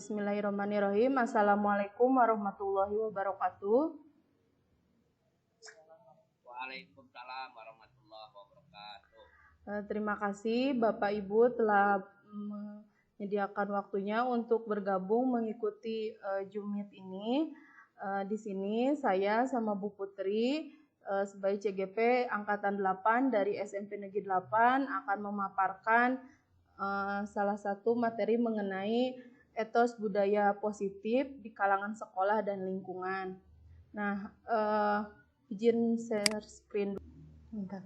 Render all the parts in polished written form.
Bismillahirrahmanirrahim. Assalamualaikum warahmatullahi wabarakatuh. Waalaikumsalam warahmatullahi wabarakatuh. Terima kasih Bapak Ibu telah menyediakan waktunya untuk bergabung mengikuti Zoom Meet ini. Di sini saya sama Bu Putri sebagai CGP Angkatan 8 dari SMP Negeri 8 akan memaparkan salah satu materi mengenai etos budaya positif di kalangan sekolah dan lingkungan. Nah, izin share screen dulu. Bentar.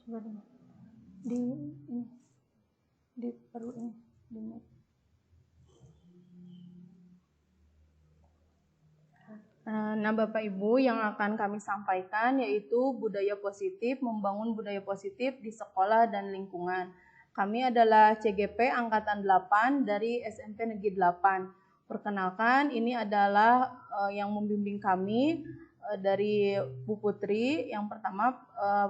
Coba di perlu ini di Nah, Bapak Ibu yang akan kami sampaikan yaitu budaya positif, membangun budaya positif di sekolah dan lingkungan. Kami adalah CGP Angkatan 8 dari SMP Negeri 8. Perkenalkan, ini adalah yang membimbing kami dari Bu Putri. Yang pertama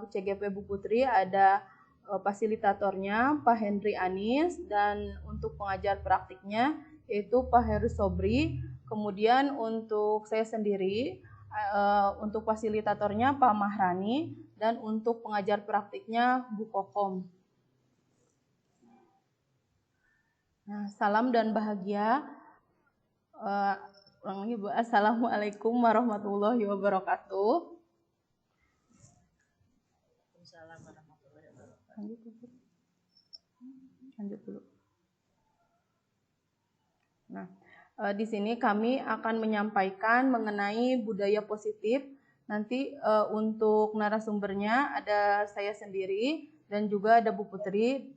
CGP Bu Putri ada fasilitatornya Pak Henry Anis dan untuk pengajar praktiknya yaitu Pak Heru Sobri. Kemudian untuk saya sendiri, untuk fasilitatornya Pak Mahrani dan untuk pengajar praktiknya Bu Kokom. Nah, salam dan bahagia. Assalamualaikum warahmatullahi wabarakatuh. Waalaikumsalam warahmatullahi wabarakatuh. Lanjut dulu. Nah, di sini kami akan menyampaikan mengenai budaya positif. Nanti untuk narasumbernya ada saya sendiri dan juga ada Bu Putri.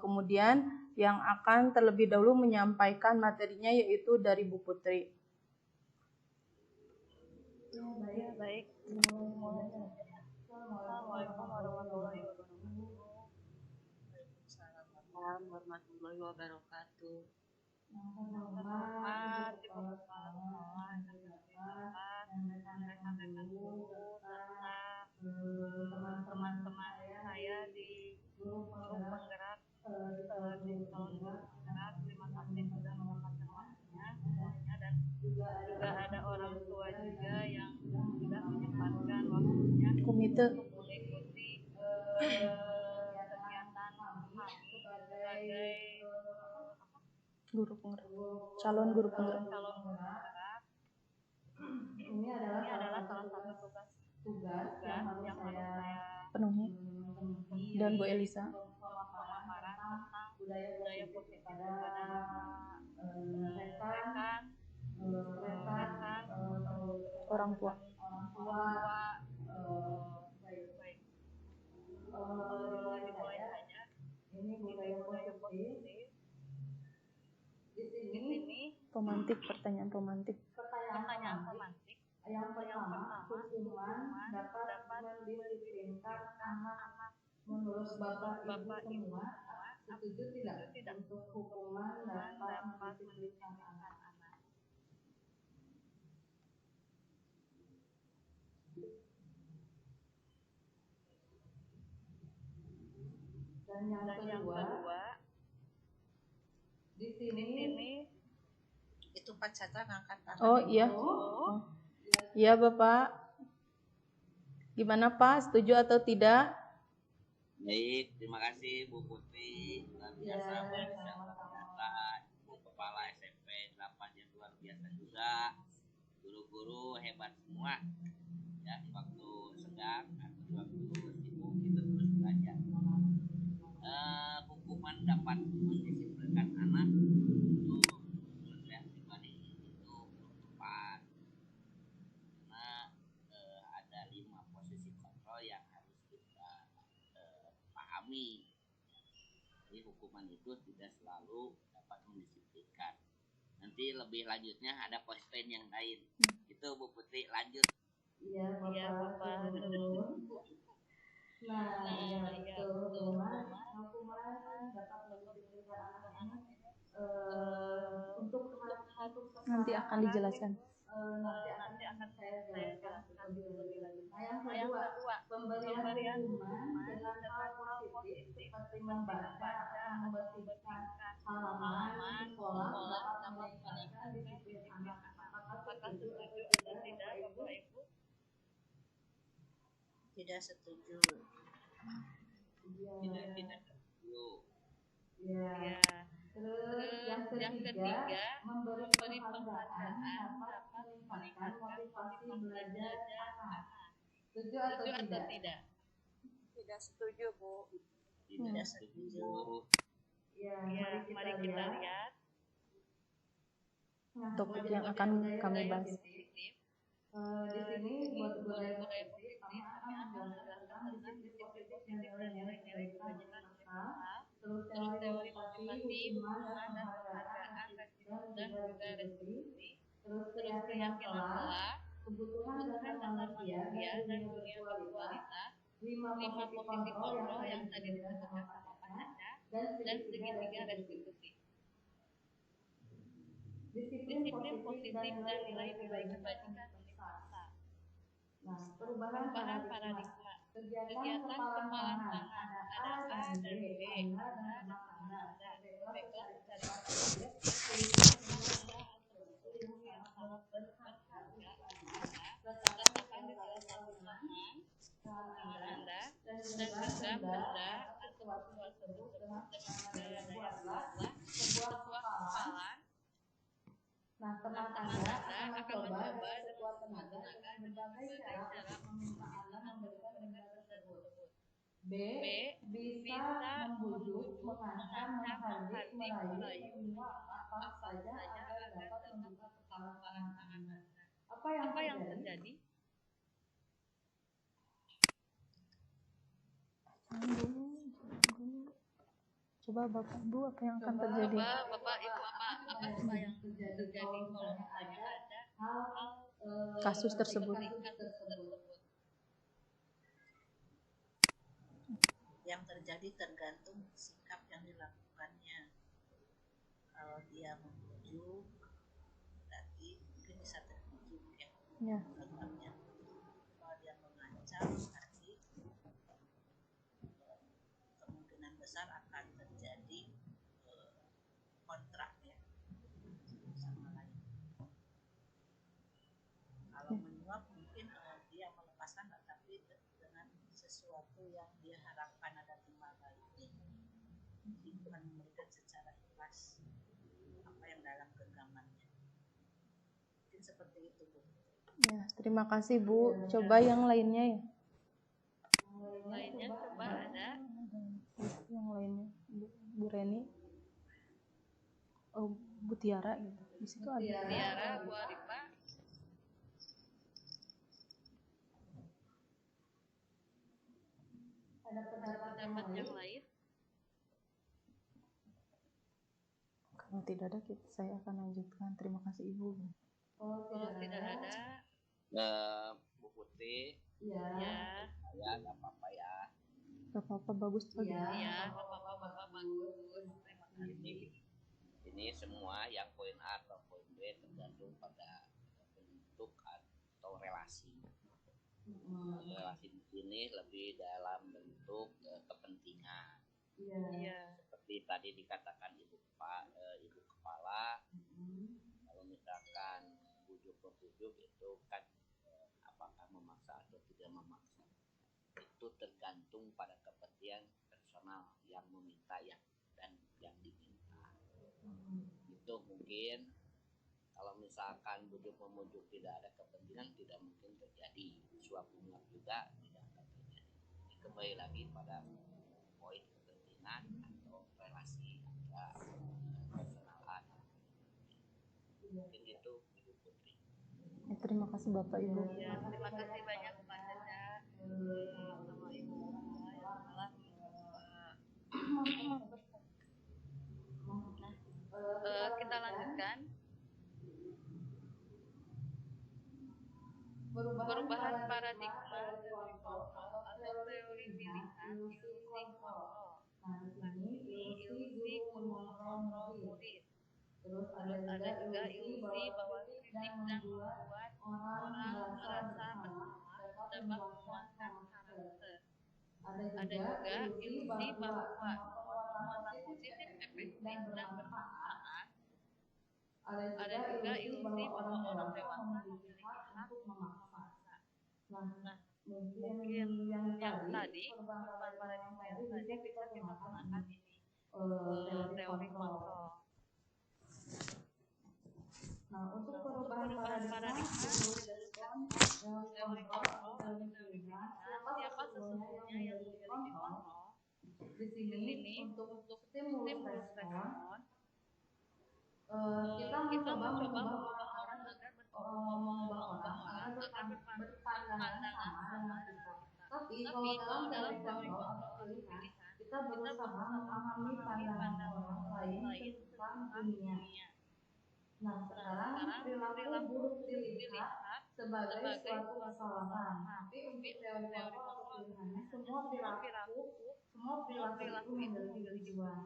Kemudian yang akan terlebih dahulu menyampaikan materinya yaitu dari Bu Putri. Baik. Assalamualaikum warahmatullahi wabarakatuh. Waalaikumsalam warahmatullahi wabarakatuh. Selamat di kepala sekolah yang terdekat dan rekan-rekan guru serta teman-teman saya di grup penggerak di calon guru penggerak. Terima kasih sudah menyempatkan waktunya semuanya dan juga ada orang tua juga yang sudah menyempatkan waktunya untuk mengikuti kegiatan kami sebagai Guru penggerak, calon guru penggerak. Ini adalah salah satu tugas yang harus saya penuhi dan Bu Elisa pemaparan tentang budaya positif kepada rekan orang tua. Baik. Dimulai saja. Ini budaya positif. Di sini Pertanyaan pemantik. Yang pertama, hukuman dapat mendisiplinkan anak-anak. Menurut Bapak Ibu semua, setuju tidak untuk hukuman dapat mendisiplinkan anak-anak? Dan yang kedua, di sini Itu Pak Caca ngangkat tangan. Oh iya. Iya Bapak. Gimana Pak? Setuju atau tidak? Baik, terima kasih Bu Putri. Luar biasa, Bu Kepala SMP 8 yang luar biasa juga. Guru-guru hebat semua. Ya, di waktu sedang atau di waktu sibuk kita terus belajar. Hukuman dapat mendisiplinkan anak itu menurut saya pribadi itu belum tepat. Karena ada 5 posisi kontrol yang harus kita pahami. Jadi hukuman itu tidak selalu dapat mendisiplinkan. Nanti lebih lanjutnya ada poin yang lain. Itu Bu Putri lanjut. Iya Bapak. Nah, hukuman dapat mendisiplinkan anak-anak untuk Nanti akan dijelaskan. Nanti akan saya jelaskan lebih lanjut. Nah, yang kedua, pemberian hukuman dengan hal positif membaca atau membersihkan halaman sekolah dapat meningkatkan disiplin anak. Apakah setuju atau tidak, Bapak Ibu? Tidak setuju. Tidak setuju. Ya. Terus yang ketiga, memberi penghargaan dapat meningkatkan motivasi belajar anak. Setuju atau tidak? Tidak setuju, Bu. Tidak setuju. Ya, Ya, mari kita lihat. topik yang akan kami bahas. Di sini buat budaya positif kami akan menjelaskan tentang disiplin positif dan nilai-nilai kebaikan berusaha, terus teori motivasi, hukuman dan penghargaan, dan juga restitusi, terus keyakinan kelak, kebutuhan dasar manusia dan dunia berkualitas, 5 positif kontrol yang tadi disebutkan sama Pak Caca, dan segitiga restitusi. Disiplin positif dan nilai-nilai kebajikan universal. Nah, perubahan paradigma. Kegiatan kepalan tangan. Ada A dan B, Anda dan teman Anda. Baiklah, cari tulisan atau buku yang sangat berharga letakkan di salah satu tangan Anda dan genggam benda atau sesuatu tersebut dengan gaya buatlah sebuah kepalan. Nah, teman Anda akan mencoba sekuat tenaga dengan berbagai cara meminta Anda memberikan benda tersebut. B. Bisa membujuk, mengancam, menghardik, merayu, menyuap apa saja agar dapat membuka kepalan tangan Anda. Apa yang terjadi? Coba Bapak Ibu, apa yang akan terjadi? Bapak Ibu, apa yang terjadi kalau misalnya ada hal Kasus tersebut. Yang terjadi tergantung sikap yang dilakukannya. Kalau dia membujuk, berarti mungkin bisa terbujuk ya. Sikapnya. Kalau dia mengancam, berarti kemungkinan besar akan terjadi kontrak ya sama lain. Kalau menyuap mungkin dia melepaskan, tapi dengan sesuatu yang dia harapkan ada timbal baliknya. Jadi bukan memberikan secara ikhlas apa yang dalam genggamannya. Mungkin seperti itu, Bu. Ya, terima kasih Bu. Coba yang lainnya ya. Lainnya coba ada. Yang lainnya Bu Reni. Oh, Bu Tiara gitu. Di situ ada. Tiara, Bu Arifa. Ada pendapat yang lain? Kalau tidak ada, saya akan lanjutkan. Terima kasih Ibu. Kalau tidak ada, Bu Putri. Ya. Ya, nggak apa-apa ya. Gak apa-apa, bagus lagi. Iya, Bapak bagus. Terima kasih. Ini semua yang poin A atau poin B tergantung pada bentuk atau relasi. Relasi di sini lebih dalam bentuk kepentingan. Iya. Seperti tadi dikatakan ibu kepala, kalau misalkan bujuk itu kan apakah memaksa atau tidak memaksa, itu tergantung pada kepentingan personal yang meminta dan yang diminta. Itu mungkin kalau misalkan bujuk-memujuk tidak ada kepentingan, tidak mungkin terjadi. Suap menyuap juga tidak akan terjadi. Ini kembali lagi pada poin kepentingan atau relasi antara personalan. Mungkin itu Ibu Putri. Ya, terima kasih Bapak Ibu. Ya, terima kasih banyak Pak Caca sama Ibu yang telah kita lanjutkan. Perubahan paradigma dari kontrol atau teori pilihan ilusi kontrol. Nah, ini ilusi mengontrol murid. Terus ada juga ilusi bahwa kritik dan membuat orang merasa bersalah dapat memuaskan karakter. Ada juga ilusi bahwa semua penguatan positif efektif dan bermanfaat. Ada juga ilusi bahwa orang dewasa memiliki hak untuk memaksa. Nah, mungkin yang tadi korban paradigma yang tadi bisa kita gunakan ini teori kontrol. Nah, untuk perubahan paradigma teori kontrol atau teori pilihan, siapa sesungguhnya yang memiliki kontrol? Di sini untuk stimulus respon, kita mencoba mengubah orang agar mengubah orang agar berpandangan sama dengan kita. Tapi kalau dalam teori kontrol atau pilihan, kita berusaha memahami pandangan orang lain tentang dunia. Nah, sekarang perilaku buruk dilihat sebagai suatu kesalahan. Tapi untuk teori kontrol atau pilihannya, semua perilaku itu memiliki tujuan.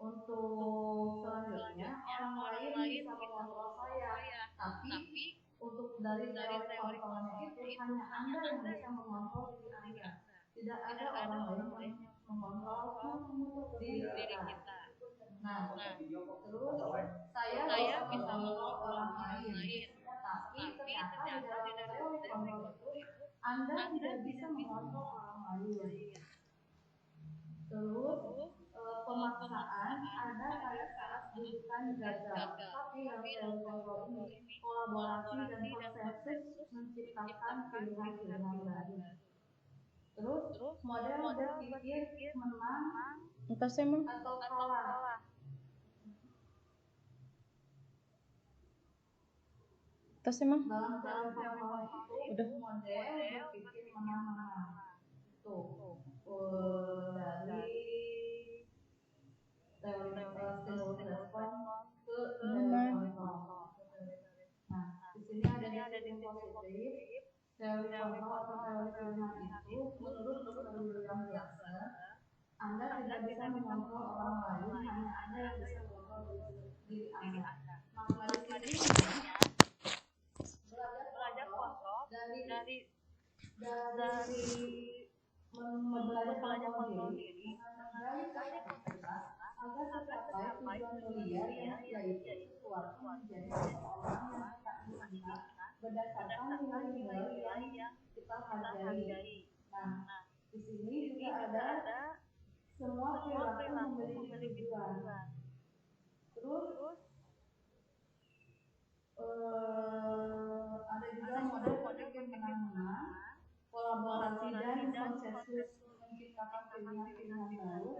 Untuk selanjutnya, orang lain bisa mengontrol saya, tapi untuk dari teori kontrolnya itu hanya Anda yang bisa mengontrol diri Anda. Tidak ada orang lain yang mengontrol diri kita. Nah, terus saya bisa mengontrol orang lain, tapi ternyata di dalam teori kontrol itu Anda tidak bisa mengontrol orang lain. Terus pemaksaan ada pada saat kedudukan gagal, tapi dalam teori kontrol ini kolaborasi dan konsensus menciptakan pilihan-pilihan baru. Terus model berpikir menang atau kalah. Dalam teori kontrol itu model berpikir menang-menang. Tuh, dari teori stimulus respon ke teori kontrol. Nah, di sini ada disiplin positif. Teori kontrol atau teori pilihan itu menurut Dr. William Glasser, Anda tidak bisa mengontrol orang lain, hanya Anda yang bisa mengontrol diri Anda. Maka di sini belajar kontrol dari belajar kontrol diri, mengendalikan aktivitas agar tercapai tujuan mulia yaitu sesuatu menjadi seseorang yang tak diinginkan berdasarkan nilai-nilai yang kita hargai. Nah, di sini juga ada semua perilaku memiliki tujuan. Terus ada juga model berpikir menang-menang, kolaborasi dan konsensus menciptakan pilihan-pilihan baru,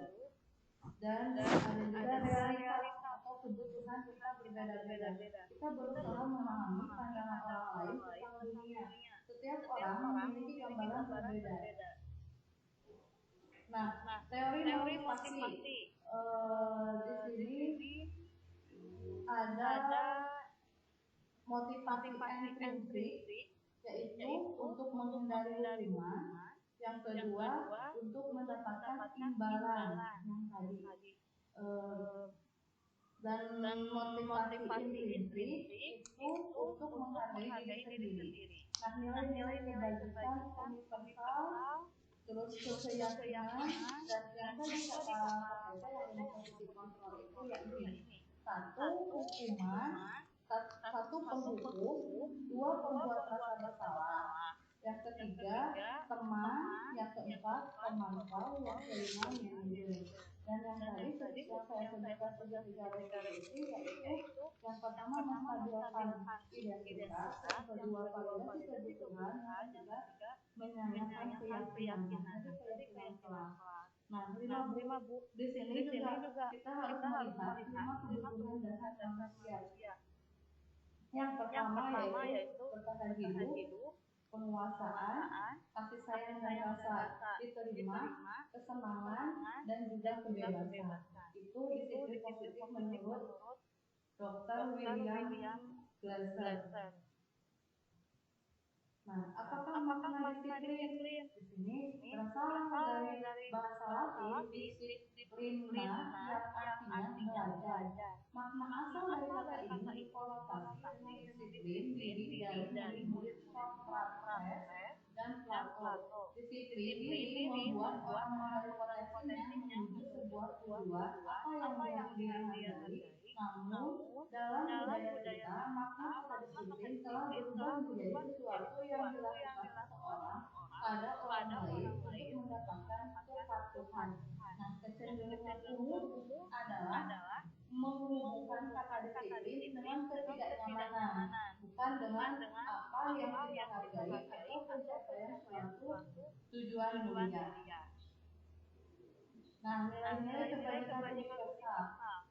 dan ada juga realitas atau kebutuhan kita berbeda-beda. Kita berusaha memahami pandangan orang lain tentang dunia. Setiap orang memiliki gambaran berbeda. Nah, teori motivasi di sini ada motivasi intrinsik, yaitu untuk menghindari hukuman. Yang kedua, untuk mendapatkan imbalan yang tadi. Dan motivasi intrinsik itu untuk menghargai diri sendiri. Nah, nilai-nilai kebajikan universal, terus keyakinan, dan yang tadi kata Pak yang posisi kontrol itu yakni 1. Hukuman, 1. penghukum, 2. pembuat rasa bersalah, yang ketiga teman, yang keempat pemantau, yang kelima manajer. Dan yang tadi yang saya sebutkan 3 itu yaitu yang pertama menstabilkan identitas, yang kedua validasi kebutuhan, yang ketiga menyayangkan keyakinan. Tadi keyakinan kelas. Nah, 5 Bu. Di sini juga kita harus melihat 5 kebutuhan dasar manusia. Yang pertama yaitu bertahan hidup, penguasaan, kasih sayang dan rasa diterima, kesenangan, dan juga kebebasan. Itu disiplin positif menurut Dr. William Glasser. Nah, apakah makna disiplin? Di sini berasal dari bahasa Latin disciplina yang artinya belajar. Makna asal dari kata ini berkonotasi dengan disiplin diri dari murid Socrates dan Plato. Disiplin diri orang mengenali potensinya menuju sebuah tujuan apa yang dia hargai. Namun dalam budaya kita, makna kata disiplin telah berubah menjadi sesuatu yang dilakukan seseorang pada orang lain untuk mendapatkan kepatuhan. Nah, kecenderungan umum adalah menghubungkan kata disiplin dengan ketidaknyamanan, bukan dengan apa yang kita hargai atau pencapaian suatu tujuan mulia. Nah, nilai-nilai kebajikan universal.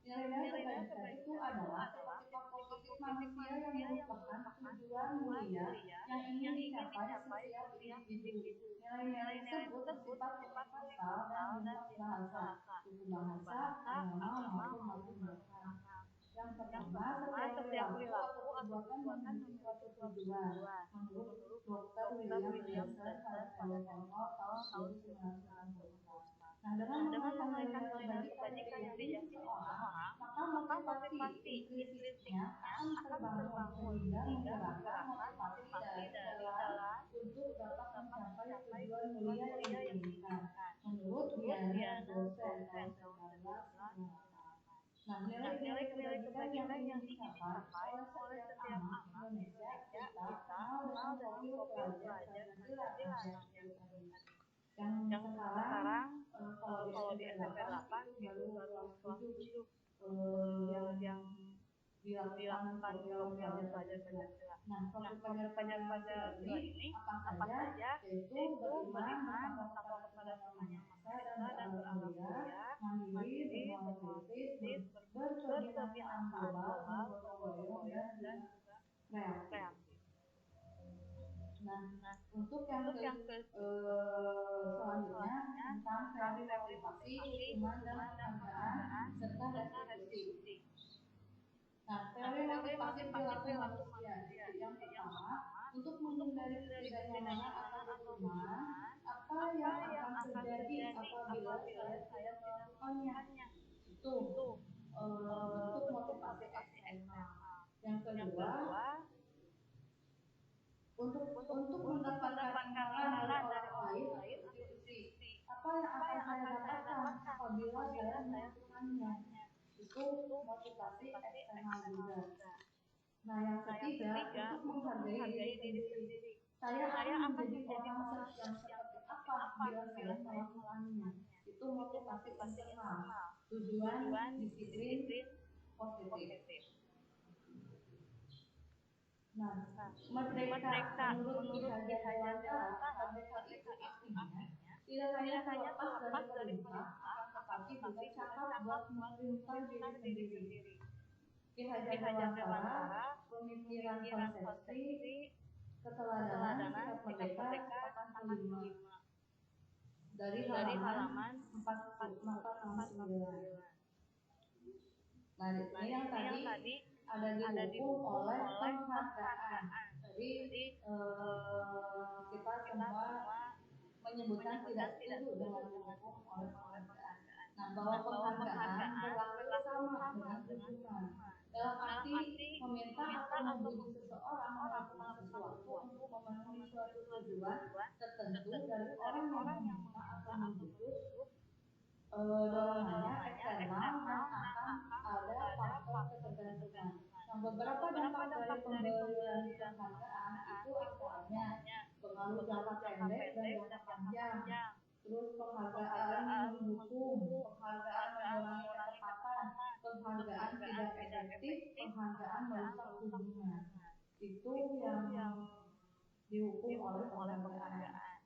Nilai-nilai kebajikan itu adalah sifat-sifat positif manusia yang merupakan tujuan mulia yang ingin dicapai setiap individu. Nilai-nilai tersebut bersifat universal dan lintas bahasa, suku bahasa, agama maupun latar belakang. Yang pertama, setiap perilaku atau perbuatan menuju suatu tujuan. Menurut Dr. William Jameson pada California tahun 1984. Nah, dengan mengenalkan nilai-nilai kebajikan yang dijakini seseorang, maka motivasi intrinsiknya akan terbangun sehingga menggerakkan motivasi dari dalam untuk dapat mencapai tujuan mulia yang diinginkan. Menurut Diana dosen tahun 1998. Nah, nilai-nilai kebajikan yang dicapai oleh setiap anak Indonesia kita kenal dengan profil pelajar Pancasila yang sekarang kalau di SMP 8 itu baru kelas 7 yang dilakukan program pelajar Pancasila. Nah, program pelajar Pancasila ini apa saja? Yaitu beriman, bertakwa kepada Tuhan Yang Maha Esa dan berakhlak mulia, mandiri, bermoral kritis, berkebiasaan global, bergotong royong dan juga kreatif. Nah, untuk yang selanjutnya tentang teori motivasi, hukuman dan penghargaan serta restitusi. Nah, teori motivasi perilaku manusia. Yang pertama, untuk menghindari ketidaknyamanan atau hukuman, apa yang akan terjadi apabila saya tidak melakukannya? Itu bentuk motivasi eksternal. Yang kedua, untuk mendapatkan imbalan dari orang lain atau institusi, apa yang akan saya dapatkan apabila saya melakukannya? Itu motivasi eksternal juga. Nah, yang ketiga, untuk menghargai diri sendiri. Saya akan menjadi orang yang seperti apa bila saya melakukannya? Itu motivasi internal. Tujuan disiplin positif. Nah, merdeka menurut Ki Hajar Dewantara, merdeka itu artinya tidak hanya terlepas dari perintah, akan tetapi juga cakap buat memerintah diri sendiri. Ki Hajar Dewantara, pemikiran konsepsi, keteladanan, sikap merdeka, 85. Dari halaman 469. Nah, ini yang tadi ada didukung oleh penghargaan. Jadi kita semua menyebutkan tidak setuju dengan didukung oleh penghargaan. Nah, bahwa penghargaan berlaku sama dengan hukuman. Dalam arti meminta atau membujuk seseorang melakukan sesuatu untuk memenuhi suatu tujuan tertentu dari orang yang meminta atau membujuk, dorongannya eksternal dan akan ada faktor ketergantungan. Nah, beberapa dampak dari pemberian penghargaan itu antaranya pengaruh jangka pendek dan jangka panjang, terus penghargaan mendukung, penghargaan mengurangi ketepatan, penghargaan tidak efektif, penghargaan merusak hubungan. Itu yang dihukum oleh penghargaan.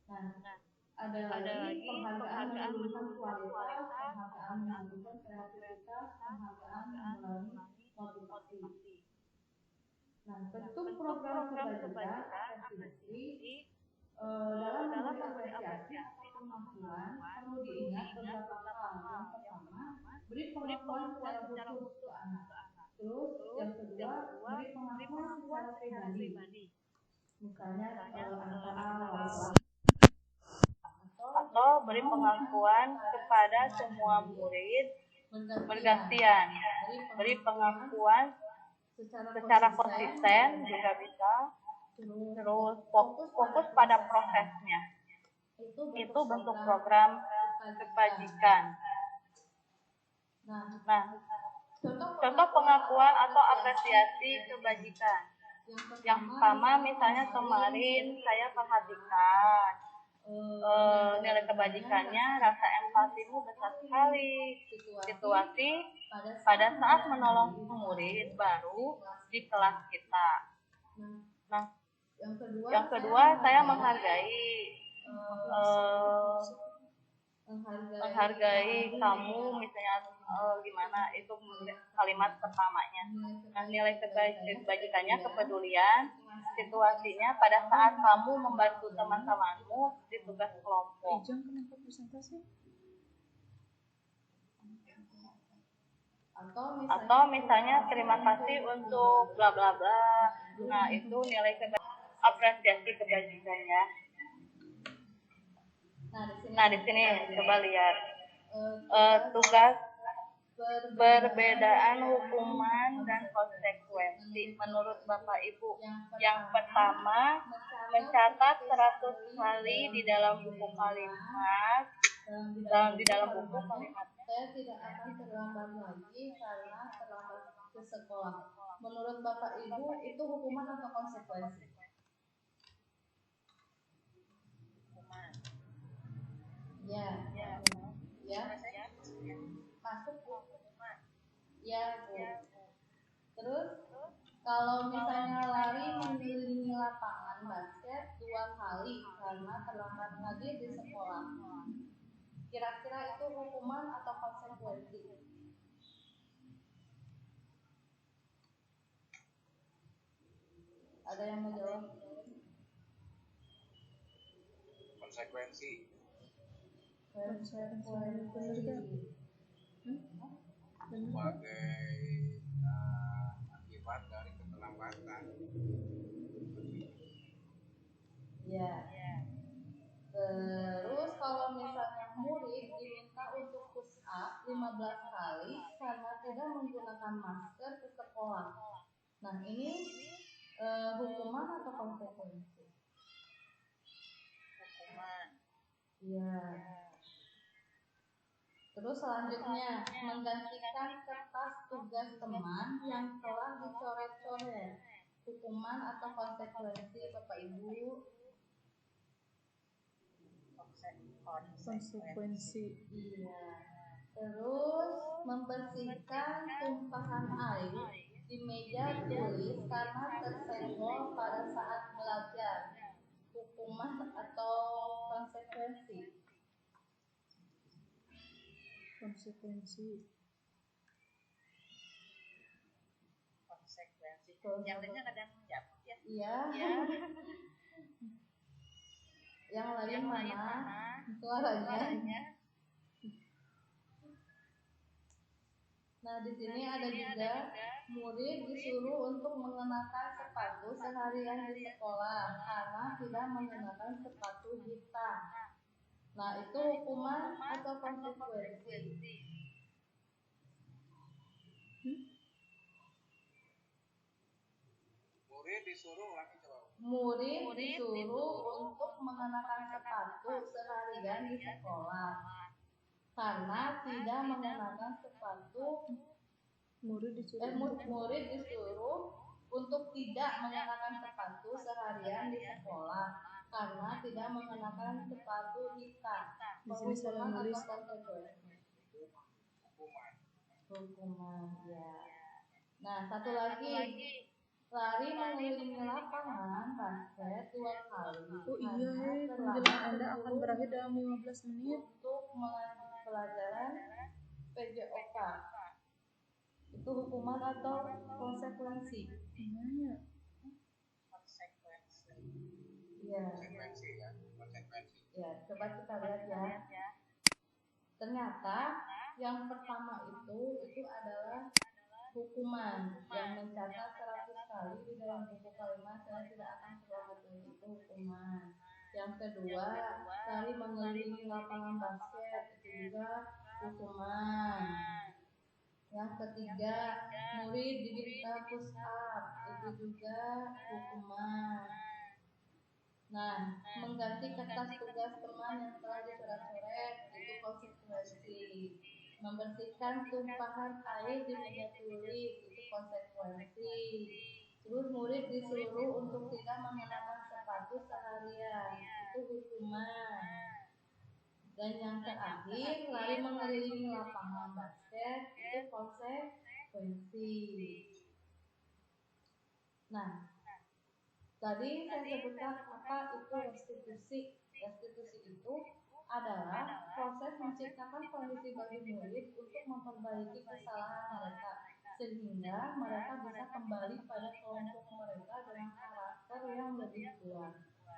Nah, ada lagi penghargaan menurunkan kualitas, penghargaan menurunkan kreativitas, penghargaan mengurangi motivasi. Nah, bentuk program kebajikan apresiasi dalam memberi apresiasi atau pengakuan perlu diingat beberapa hal. Yang pertama, beri pengakuan secara khusus ke anak. Terus yang kedua, beri pengakuan secara pribadi. Misalnya antara wali atau beri pengakuan kepada semua murid bergantian. Beri pengakuan secara konsisten juga bisa. Terus fokus pada prosesnya. itu bentuk program kebajikan. Nah, contoh pengakuan atau apresiasi kebajikan. Yang pertama, misalnya kemarin saya perhatikan nilai kebajikannya, rasa empatimu besar sekali. Situasi pada saat menolong murid baru di kelas kita. Nah, yang kedua, saya menghargai kamu, misalnya gimana, itu kalimat pertamanya. Nah, nilai kebajikannya kepedulian, situasinya pada saat kamu membantu teman-temanmu di tugas kelompok. Atau misalnya terima kasih untuk bla bla bla. Nah, itu nilai apresiasi kebajikannya. Nah, di sini coba lihat tugas perbedaan hukuman dan konsekuensi menurut Bapak Ibu. Yang pertama, mencatat 100 kali di dalam buku kalimat. Di dalam buku kalimat, saya tidak akan terlambat lagi karena terlambat ke sekolah. Menurut Bapak Ibu, itu hukuman atau konsekuensi? Ya. Masuk hukuman. Ya, Bu. Terus, kalau misalnya lari mengelilingi lapangan basket 2 kali karena terlambat lagi di sekolah, kira-kira itu hukuman atau konsekuensi? Ada yang mau jawab? Konsekuensi. Sebagai akibat dari keterlambatan. Ya. Terus kalau misalnya murid diminta untuk push up 15 kali karena tidak menggunakan masker ke sekolah. Nah, ini hukuman atau konsekuensi? Hukuman. Ya. Terus selanjutnya, menggantikan kertas tugas teman yang telah dicoret-coret. Hukuman atau konsekuensi, Bapak Ibu? Konsekuensi. Iya. Terus membersihkan tumpahan air di meja tulis karena tersenggol pada saat belajar. Hukuman atau konsekuensi? Konsekuensi. Yang lainnya kadang jawab ya. Iya. Yang lain mana? Suaranya. Nah, di sini ada juga murid disuruh untuk mengenakan sepatu seharian di sekolah karena tidak mengenakan sepatu hitam. Nah, itu hukuman atau konsekuensi? Murid disuruh untuk mengenakan sepatu seharian di sekolah karena tidak mengenakan sepatu. Murid disuruh untuk tidak mengenakan sepatu seharian di sekolah karena tidak mengenakan sepatu hitam. Hukuman atau konsekuensi? Hukuman, ya. Nah, satu lagi, lari mengelilingi lapangan basket 2 kali. Oh iya, pembelajaran Anda akan berakhir dalam 15 menit untuk mengajar pelajaran PJOK. Itu hukuman atau konsekuensi? Gimana? Konsekuensi. Iya. Konsekuensi ya, konsekuensi. Ya, coba kita lihat ya. Ternyata yang pertama itu adalah hukuman yang mencatat 100 kali di dalam buku kalimat saya tidak akan terlambat lagi, itu hukuman. Yang kedua, lari mengelilingi lapangan basket, itu juga hukuman. Yang ketiga, murid diminta push up, itu juga hukuman. Nah, mengganti kertas tugas teman yang telah dicoret-coret itu konsekuensi. Membersihkan tumpahan air di meja tulis itu konsekuensi. Terus murid disuruh untuk tidak mengenakan sepatu seharian itu hukuman. Dan yang terakhir, lari mengelilingi lapangan basket itu konsekuensi. Nah, tadi saya sebutkan apa itu restitusi. Restitusi itu adalah proses menciptakan kondisi bagi murid untuk memperbaiki kesalahan mereka sehingga mereka bisa kembali pada kelompok mereka dengan karakter yang lebih kuat.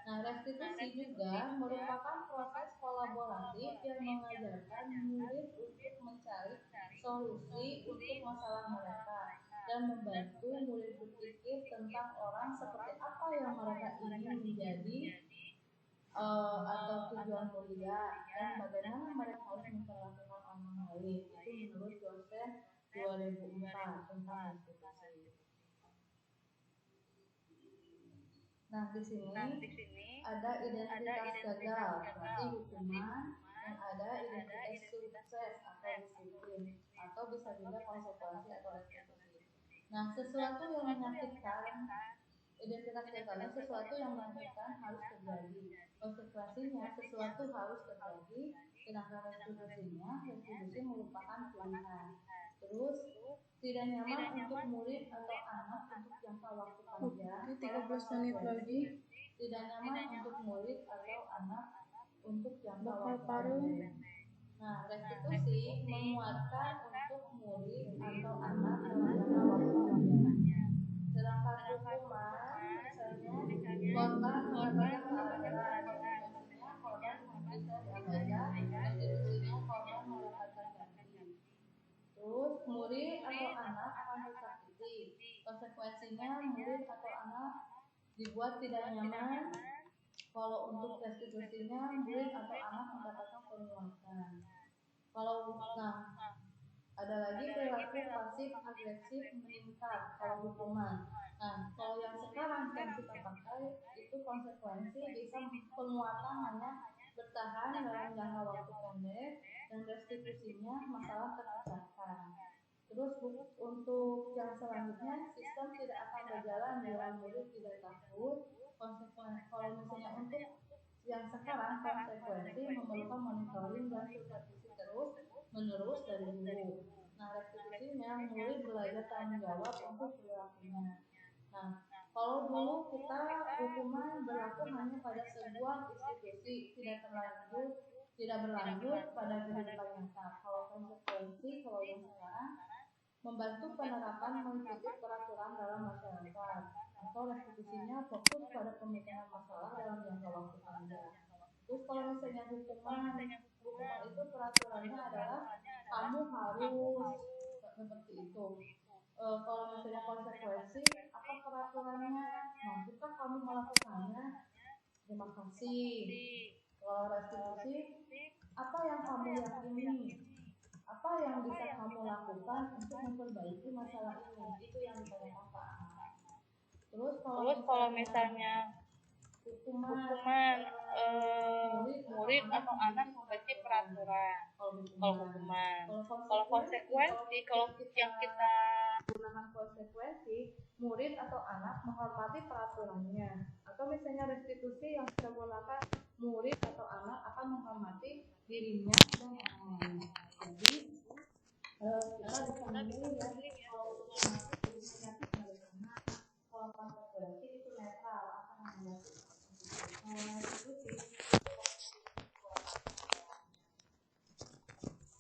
Nah, restitusi juga merupakan proses kolaboratif yang mengajarkan murid untuk mencari solusi untuk masalah mereka dan membantu murid berpikir tentang orang seperti apa yang mereka ingin menjadi atau tujuan kuliah dan bagaimana mereka harus memperlakukan orang lain. Itu menurut dosen 2004 tentang restitusi. Nah, di sini ada identitas gagal, berarti hukuman, dan ada identitas sukses atau disiplin, atau bisa juga konsekuensi atau restitusi. Nah, sesuatu yang menyakitkan, identitas gagalnya sesuatu yang menyakitkan harus terjadi. Konsekuensinya sesuatu harus terjadi, sedangkan restitusi merupakan pilihan. Terus tidak nyaman untuk murid atau anak untuk jangka waktu panjang. 13 menit lagi. Tidak nyaman untuk murid atau anak untuk jangka waktu panjang. Nah, restitusi menguatkan untuk murid atau anak dalam jangka waktu panjang. Sedangkan hukuman, misalnya korban mendapatkan keadilan, konsekuensinya korban bisa diabaikan, restitusinya korban mendapatkan ganti. Terus murid atau anak akan disakiti, konsekuensinya murid atau anak dibuat tidak nyaman. Kalau untuk restitusinya murid atau anak mendapatkan penguatan. Ada lagi perilaku pasif agresif meningkat kalau hukuman. Nah, kalau yang sekarang yang kita pakai itu konsekuensi bisa penguatan hanya bertahan dalam jangka waktu pendek dan restitusinya masalah terpecahkan. Terus untuk yang selanjutnya sistem tidak akan berjalan bila murid tidak takut. Kalau misalnya untuk yang sekarang konsekuensi memerlukan monitoring dan supervisi terus menerus dari guru. Nah, restitusinya murid belajar tanggung jawab untuk perilakunya. Nah, kalau dulu kita hukuman berlaku hanya pada sebuah institusi, tidak berlanjut pada kehidupan nyata. Kalau konsekuensi, kalau yang sekarang membantu penerapan mengikuti peraturan dalam masyarakat, atau restitusinya fokus pada pemikiran masalah dalam jangka waktu panjang. Terus kalau misalnya hukuman itu peraturannya adalah kamu harus seperti itu. Kalau misalnya konsekuensi, apa peraturannya? Mampukah kamu melakukannya? Terima kasih. Kalau restitusi, apa yang kamu yakini? Apa yang bisa kamu lakukan untuk memperbaiki masalah ini? Itu yang ditanyakan Pak Ahmad. Terus kalau misalnya hukuman murid atau anak membaca peraturan. Kalau hukuman, kalau konsekuensi, kalau yang kita gunakan konsekuensi, murid atau anak menghormati peraturannya. Atau misalnya restitusi yang kita gunakan, murid atau anak akan menghormati dirinya dan orang lain. Jadi kita bisa memilih ya, kalau negatif bagaimana, kalau konsekuensi itu netral akan menghormati.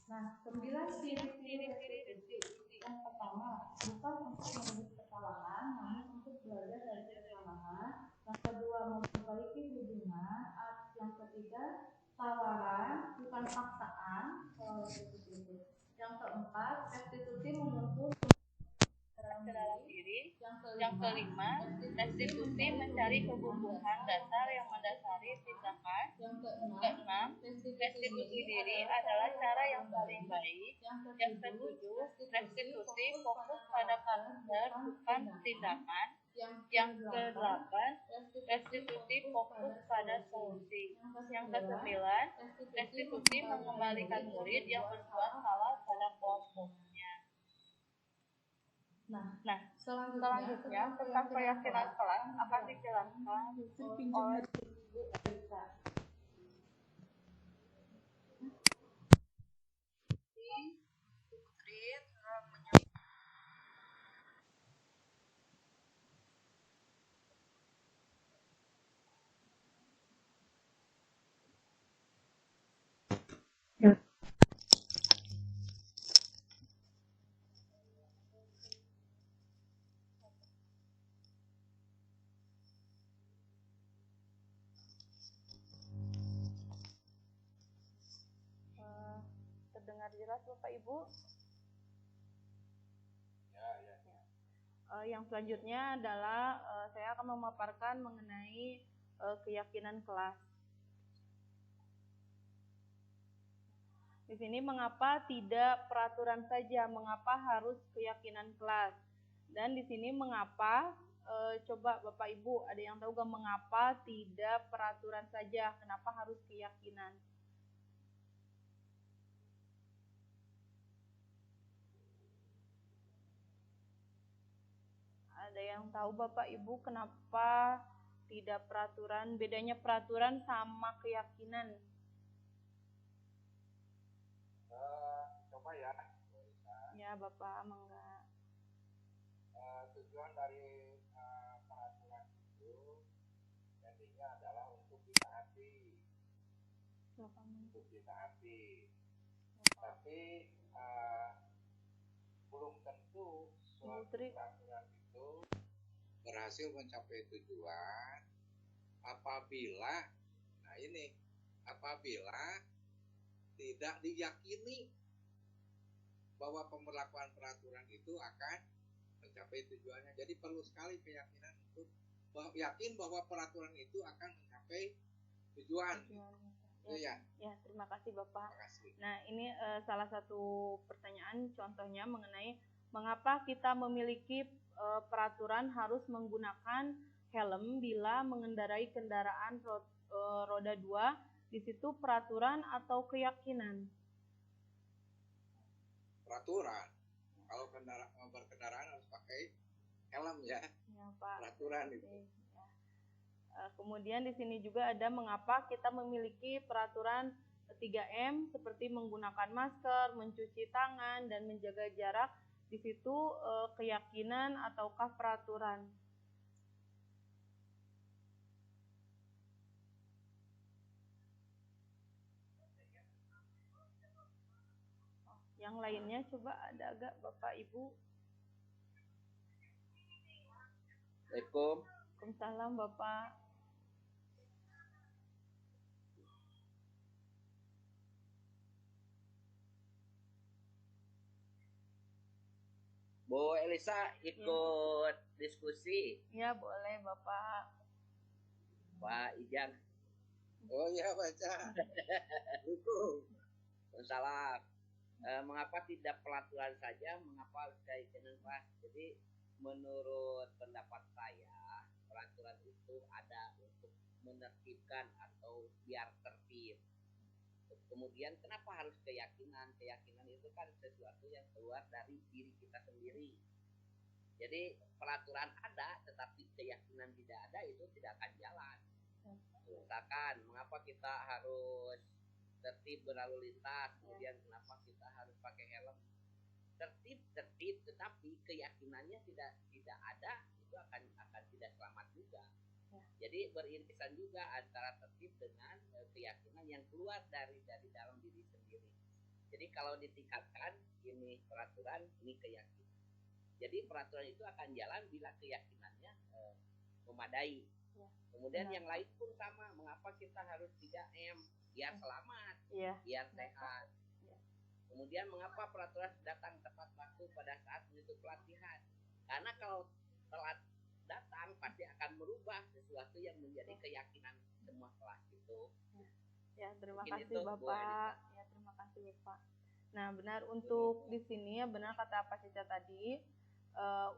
Nah, 9 ciri-ciri restitusi. Yang pertama, bukan untuk menulis kesalahan, namun untuk belajar dari kesalahan. Yang kedua, memperbaiki hubungan. Yang ketiga, tawaran, bukan paksaan. Yang keempat, restitusi menuntut dalam diri. Yang kelima, restitusi mencari kebutuhan dasar yang mendasari tindakan. Yang keenam, restitusi diri adalah cara yang paling baik. Yang ketujuh, restitusi fokus pada karakter bukan tindakan. Yang kedelapan, restitusi fokus pada solusi. Yang kesembilan, restitusi mengembalikan murid yang berbuat salah pada kelompoknya. Nah, selanjutnya tentang keyakinan kelas akan dijelaskan oleh Bu Elisa. Terdengar jelas Bapak Ibu? Yang selanjutnya adalah saya akan memaparkan mengenai keyakinan kelas. Di sini mengapa tidak peraturan saja, mengapa harus keyakinan kelas? Dan di sini mengapa coba Bapak Ibu ada yang tahu gak mengapa tidak peraturan saja, kenapa harus keyakinan? Ada yang tahu Bapak Ibu kenapa tidak peraturan, bedanya peraturan sama keyakinan? Coba ya, Ya Bapak, mangga. tujuan dari peraturan itu intinya adalah untuk ditaati, tapi belum tentu suatu peraturan itu berhasil mencapai tujuan apabila tidak diyakini bahwa pemberlakuan peraturan itu akan mencapai tujuannya. Jadi perlu sekali keyakinan untuk yakin bahwa peraturan itu akan mencapai tujuan. Ya, terima kasih Bapak. Terima kasih. Nah, ini salah satu pertanyaan contohnya mengenai mengapa kita memiliki peraturan harus menggunakan helm bila mengendarai kendaraan roda 2, di situ peraturan atau keyakinan? Peraturan. Kalau berkendaraan harus pakai helm ya. Ya, Pak. Peraturan itu. Ya. Kemudian di sini juga ada mengapa kita memiliki peraturan 3M seperti menggunakan masker, mencuci tangan, dan menjaga jarak. Di situ keyakinan ataukah peraturan? Yang lainnya coba ada agak Bapak Ibu. Assalamualaikum. Waalaikumsalam Bapak. Bu Elisa ikut diskusi. Ya boleh Bapak. Pak Ijang. Oh iya baca. Dukung. Salam. Mengapa tidak peraturan saja? Mengapa keyakinan kelas? Jadi menurut pendapat saya peraturan itu ada untuk menertibkan atau biar tertib. Kemudian kenapa harus keyakinan? Keyakinan itu kan sesuatu yang keluar dari diri kita sendiri. Jadi peraturan ada, tetapi keyakinan tidak ada, itu tidak akan jalan. Misalkan, mengapa kita harus tertib berlalu lintas, kemudian kenapa kita harus pakai helm? Tertib, tetapi keyakinannya tidak ada, itu akan tidak selamat juga. Jadi beririsan juga antara tertib dengan keyakinan yang keluar dari dalam diri sendiri. Jadi kalau ditingkatkan, ini peraturan, ini keyakinan. Jadi peraturan itu akan jalan bila keyakinannya memadai. Kemudian yang lain pun sama. Mengapa kita harus 3M? Biar selamat, biar sehat. Kemudian mengapa peraturan datang tepat waktu pada saat menutup pelatihan? Karena kalau telat datang pasti akan merubah sesuatu yang menjadi keyakinan semua kelas itu. Ya, terima kasih Bapak. Ya, terima kasih Bapak. Nah, benar untuk di sini ya benar kata Pak Cica tadi,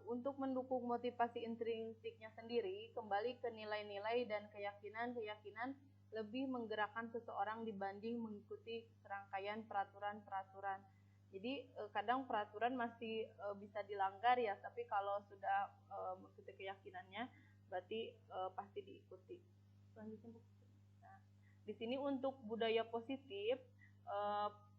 Untuk mendukung motivasi intrinsiknya sendiri, kembali ke nilai-nilai dan keyakinan-keyakinan lebih menggerakkan seseorang dibanding mengikuti serangkaian peraturan-peraturan. Jadi kadang peraturan masih bisa dilanggar ya, tapi kalau sudah mengikuti keyakinannya berarti pasti diikuti. Selanjutnya, nah, di sini untuk budaya positif,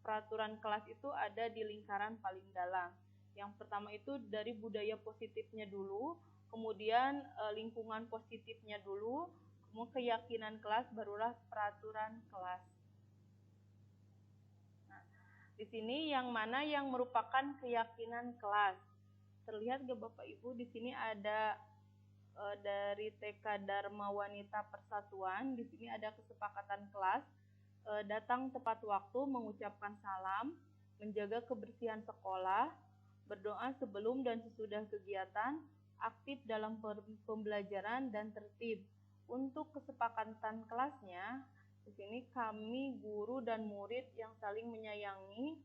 peraturan kelas itu ada di lingkaran paling dalam. Yang pertama itu dari budaya positifnya dulu, kemudian lingkungan positifnya dulu, kemudian keyakinan kelas, barulah peraturan kelas. Nah, di sini yang mana yang merupakan keyakinan kelas? Terlihat gak Bapak Ibu, di sini ada dari TK Dharma Wanita Persatuan. Di sini ada kesepakatan kelas, datang tepat waktu, mengucapkan salam, menjaga kebersihan sekolah, berdoa sebelum dan sesudah kegiatan, aktif dalam pembelajaran dan tertib. Untuk kesepakatan kelasnya, di sini kami guru dan murid yang saling menyayangi.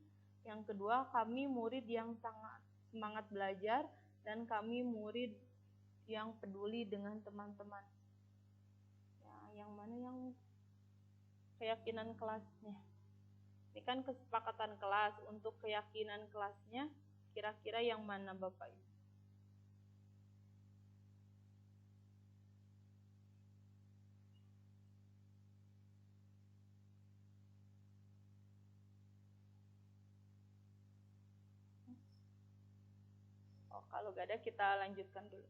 Yang kedua, kami murid yang sangat semangat belajar, dan kami murid yang peduli dengan teman-teman. Ya, yang mana yang keyakinan kelasnya? Ini kan kesepakatan kelas. Untuk keyakinan kelasnya, kira-kira yang mana Bapak Ibu? Oh, kalau gak ada kita lanjutkan dulu.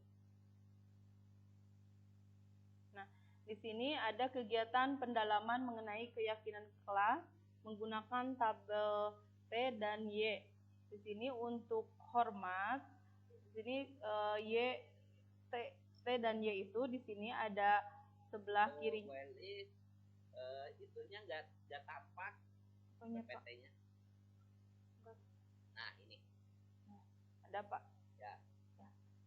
Nah, di sini ada kegiatan pendalaman mengenai keyakinan kelas menggunakan tabel T dan Y. Di sini untuk hormat, di sini T dan Y itu di sini ada sebelah kiri. Itunya nggak tampak PT-nya. Nah ini. Ada Pak. Ya.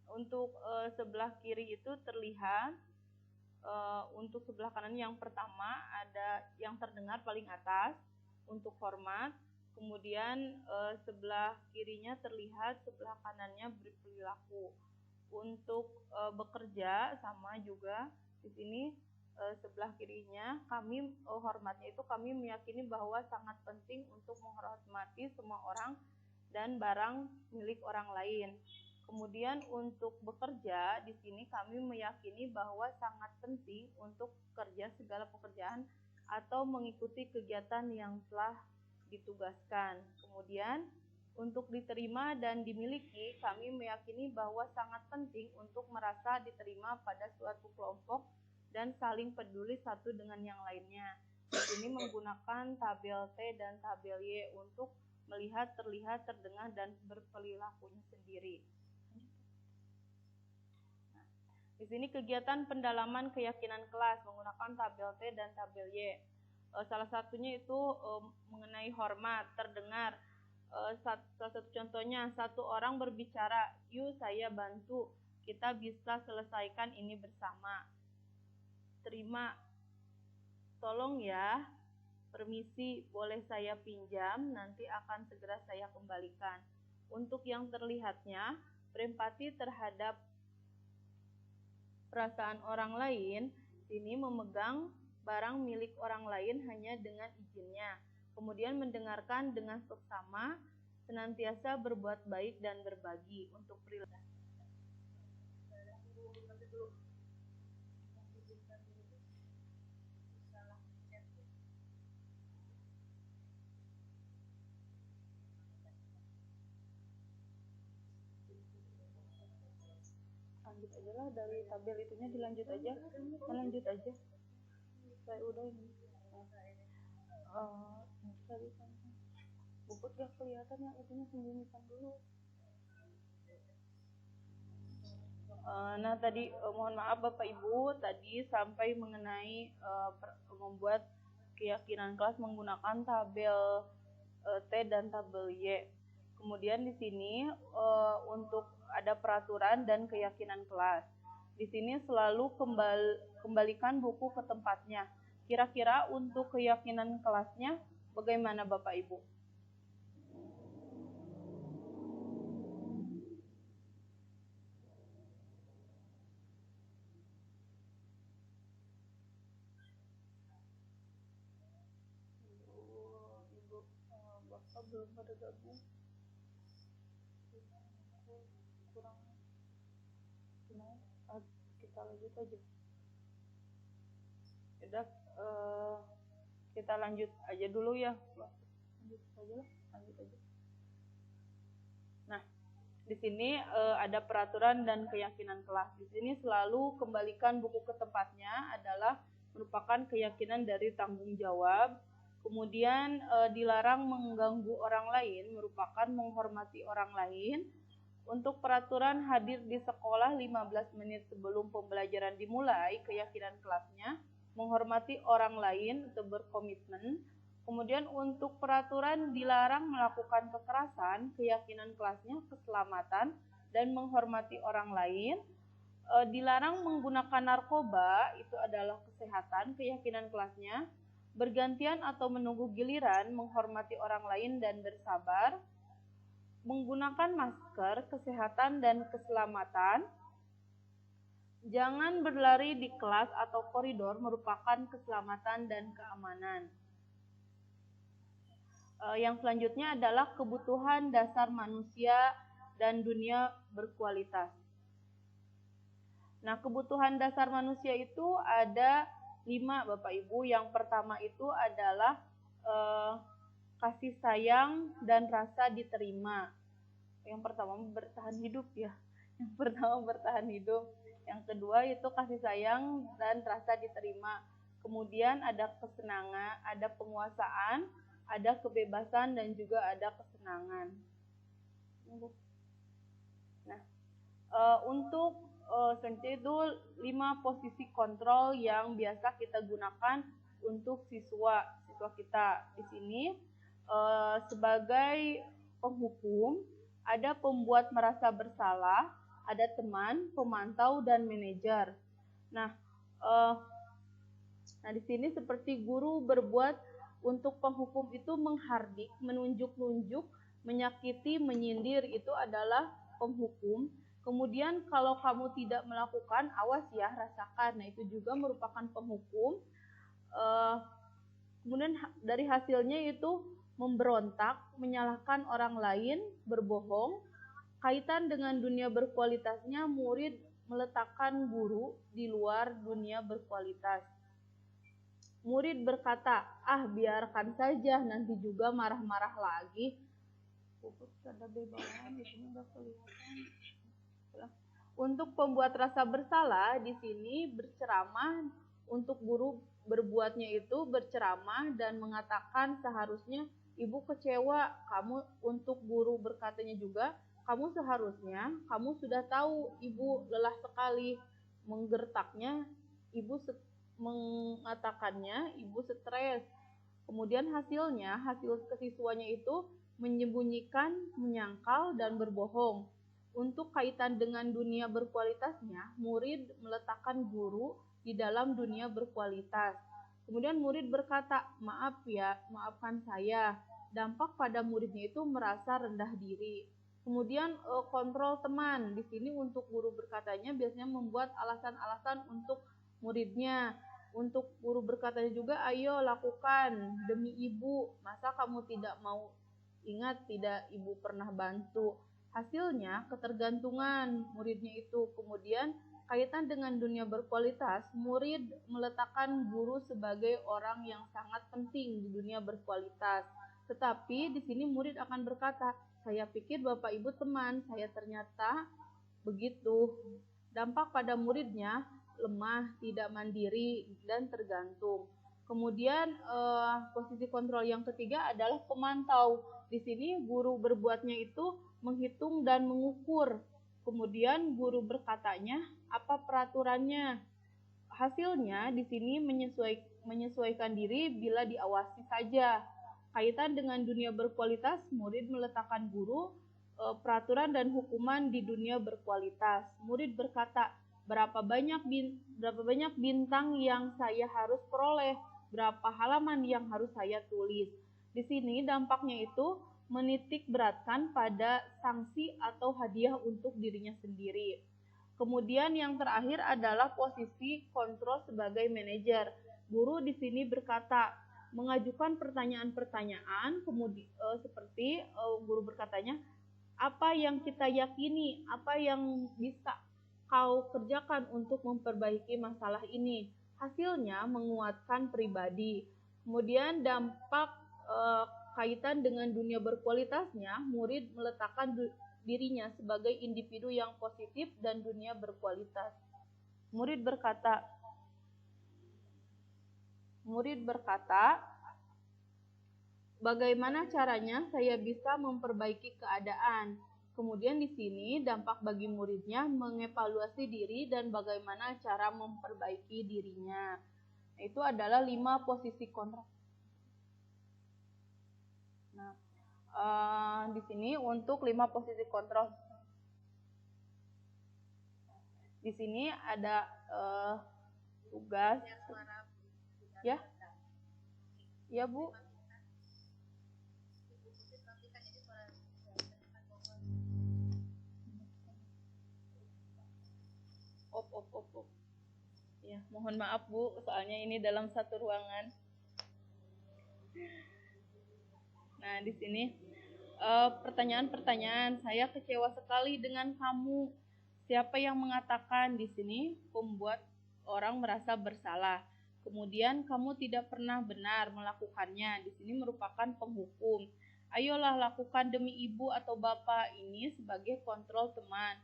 Untuk sebelah kiri itu terlihat. Untuk sebelah kanan yang pertama ada yang terdengar paling atas untuk hormat, kemudian sebelah kirinya terlihat, sebelah kanannya berperilaku. Untuk bekerja sama juga di sini sebelah kirinya kami hormatnya itu kami meyakini bahwa sangat penting untuk menghormati semua orang dan barang milik orang lain. Kemudian untuk bekerja, di sini kami meyakini bahwa sangat penting untuk kerja segala pekerjaan atau mengikuti kegiatan yang telah ditugaskan. Kemudian untuk diterima dan dimiliki, kami meyakini bahwa sangat penting untuk merasa diterima pada suatu kelompok dan saling peduli satu dengan yang lainnya. Di sini menggunakan tabel T dan tabel Y untuk melihat, terlihat, terdengar, dan berperilakunya sendiri. Di sini kegiatan pendalaman keyakinan kelas menggunakan tabel T dan tabel Y. Salah satunya itu mengenai hormat, terdengar. Salah satu contohnya, satu orang berbicara, yuk saya bantu, kita bisa selesaikan ini bersama. Terima, tolong ya, permisi, boleh saya pinjam, nanti akan segera saya kembalikan. Untuk yang terlihatnya, berempati terhadap perasaan orang lain, sini memegang barang milik orang lain hanya dengan izinnya, kemudian mendengarkan dengan seksama, senantiasa berbuat baik dan berbagi. Untuk perilaku lanjut aja lah, dari tabel itunya dilanjut aja, lanjut aja. Saya udah ini. Bubut gak kelihatan, yang itunya sembunyikan dulu. Nah tadi mohon maaf Bapak Ibu, tadi sampai mengenai membuat keyakinan kelas menggunakan tabel T dan tabel Y. Kemudian di sini untuk ada peraturan dan keyakinan kelas. Di sini selalu kembalikan buku ke tempatnya. Kira-kira untuk keyakinan kelasnya bagaimana Bapak Ibu? belum pada gabung. Kurang gimana? Kita lanjut aja. Udah, kita lanjut aja dulu ya. Lanjut aja. Nah, di sini ada peraturan dan keyakinan kelas. Di sini selalu kembalikan buku ke tempatnya adalah merupakan keyakinan dari tanggung jawab. Kemudian dilarang mengganggu orang lain merupakan menghormati orang lain. Untuk peraturan hadir di sekolah 15 menit sebelum pembelajaran dimulai, keyakinan kelasnya menghormati orang lain atau berkomitmen. Kemudian untuk peraturan dilarang melakukan kekerasan, keyakinan kelasnya keselamatan dan menghormati orang lain. Dilarang menggunakan narkoba, itu adalah kesehatan, keyakinan kelasnya bergantian atau menunggu giliran, menghormati orang lain dan bersabar. Menggunakan masker, kesehatan dan keselamatan. Jangan berlari di kelas atau koridor, merupakan keselamatan dan keamanan. Yang selanjutnya adalah kebutuhan dasar manusia dan dunia berkualitas. Nah, kebutuhan dasar manusia itu ada 5, Bapak Ibu. Yang pertama itu adalah kasih sayang dan rasa diterima. Yang pertama bertahan hidup ya. Yang pertama bertahan hidup. Yang kedua itu kasih sayang dan rasa diterima. Kemudian ada kesenangan, ada penguasaan, ada kebebasan dan juga ada kesenangan. Nah, untuk selanjutnya itu 5 posisi kontrol yang biasa kita gunakan untuk siswa kita. Di sini sebagai penghukum, ada pembuat merasa bersalah, ada teman, pemantau dan manajer. Nah, di sini seperti guru berbuat untuk penghukum itu menghardik, menunjuk-nunjuk, menyakiti, menyindir, itu adalah penghukum. Kemudian kalau kamu tidak melakukan, awas ya, rasakan. Nah, itu juga merupakan penghukum. Kemudian dari hasilnya itu memberontak, menyalahkan orang lain, berbohong. Kaitan dengan dunia berkualitasnya, murid meletakkan guru di luar dunia berkualitas. Murid berkata, biarkan saja, nanti juga marah-marah lagi. Ada bebalan, di sini nggak kelihatan. Untuk pembuat rasa bersalah, di sini berceramah. Untuk guru berbuatnya itu berceramah dan mengatakan seharusnya ibu kecewa. Kamu, untuk guru berkatanya juga, kamu seharusnya, kamu sudah tahu ibu lelah sekali menggertaknya, ibu mengatakannya, ibu stres. Kemudian hasil kesiswanya itu menyembunyikan, menyangkal, dan berbohong. Untuk kaitan dengan dunia berkualitasnya, murid meletakkan guru di dalam dunia berkualitas. Kemudian murid berkata, maaf ya, maafkan saya. Dampak pada muridnya itu merasa rendah diri. Kemudian kontrol teman. Di sini untuk guru berkatanya biasanya membuat alasan-alasan untuk muridnya. Untuk guru berkatanya juga, ayo lakukan demi ibu. Masa kamu tidak mau? Ingat, tidak ibu pernah bantu. Hasilnya ketergantungan muridnya itu. Kemudian kaitan dengan dunia berkualitas, murid meletakkan guru sebagai orang yang sangat penting di dunia berkualitas. Tetapi di sini murid akan berkata, saya pikir Bapak Ibu teman, saya ternyata begitu. Dampak pada muridnya lemah, tidak mandiri, dan tergantung. Kemudian posisi kontrol yang ketiga adalah pemantau. Di sini guru berbuatnya itu menghitung dan mengukur. Kemudian guru berkatanya, apa peraturannya? Hasilnya di sini menyesuaikan diri bila diawasi saja. Kaitan dengan dunia berkualitas, murid meletakkan guru, peraturan dan hukuman di dunia berkualitas. Murid berkata, berapa banyak bintang yang saya harus peroleh, berapa halaman yang harus saya tulis. Di sini dampaknya itu menitik beratkan pada sanksi atau hadiah untuk dirinya sendiri. Kemudian yang terakhir adalah posisi kontrol sebagai manajer. Guru di sini berkata, mengajukan pertanyaan-pertanyaan, kemudian seperti guru berkatanya, apa yang kita yakini, apa yang bisa kau kerjakan untuk memperbaiki masalah ini. Hasilnya menguatkan pribadi. Kemudian dampak kaitan dengan dunia berkualitasnya, murid meletakkan dirinya sebagai individu yang positif dan dunia berkualitas. Murid berkata, bagaimana caranya saya bisa memperbaiki keadaan? Kemudian di sini dampak bagi muridnya mengevaluasi diri dan bagaimana cara memperbaiki dirinya. Itu adalah 5 posisi kontrol. Nah, di sini untuk 5 posisi kontrol. Di sini ada tugas. Ya, ya Bu. Op. Ya, mohon maaf Bu, soalnya ini dalam satu ruangan. Nah, di sini pertanyaan-pertanyaan, saya kecewa sekali dengan kamu. Siapa yang mengatakan? Di sini membuat orang merasa bersalah. Kemudian kamu tidak pernah benar melakukannya. Di sini merupakan penghukum. Ayolah lakukan demi ibu atau bapak, ini sebagai kontrol teman.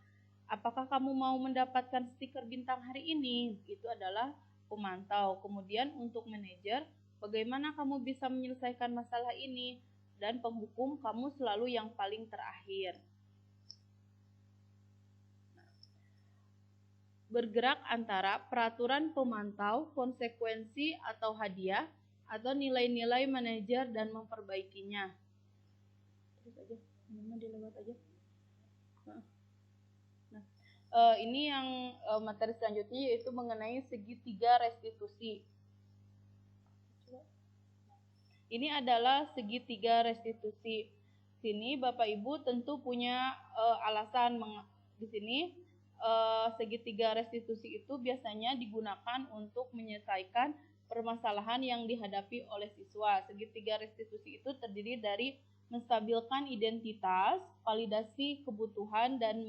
Apakah kamu mau mendapatkan stiker bintang hari ini? Itu adalah pemantau. Kemudian untuk manajer, bagaimana kamu bisa menyelesaikan masalah ini? Dan penghukum, kamu selalu yang paling terakhir. Bergerak antara peraturan pemantau, konsekuensi atau hadiah, atau nilai-nilai manajer dan memperbaikinya. Terus aja, ini dilewat aja. Ini yang materi selanjutnya yaitu mengenai segitiga restitusi. Ini adalah segitiga restitusi. Sini Bapak Ibu tentu punya alasan di sini segitiga restitusi itu biasanya digunakan untuk menyelesaikan permasalahan yang dihadapi oleh siswa. Segitiga restitusi itu terdiri dari menstabilkan identitas, validasi kebutuhan dan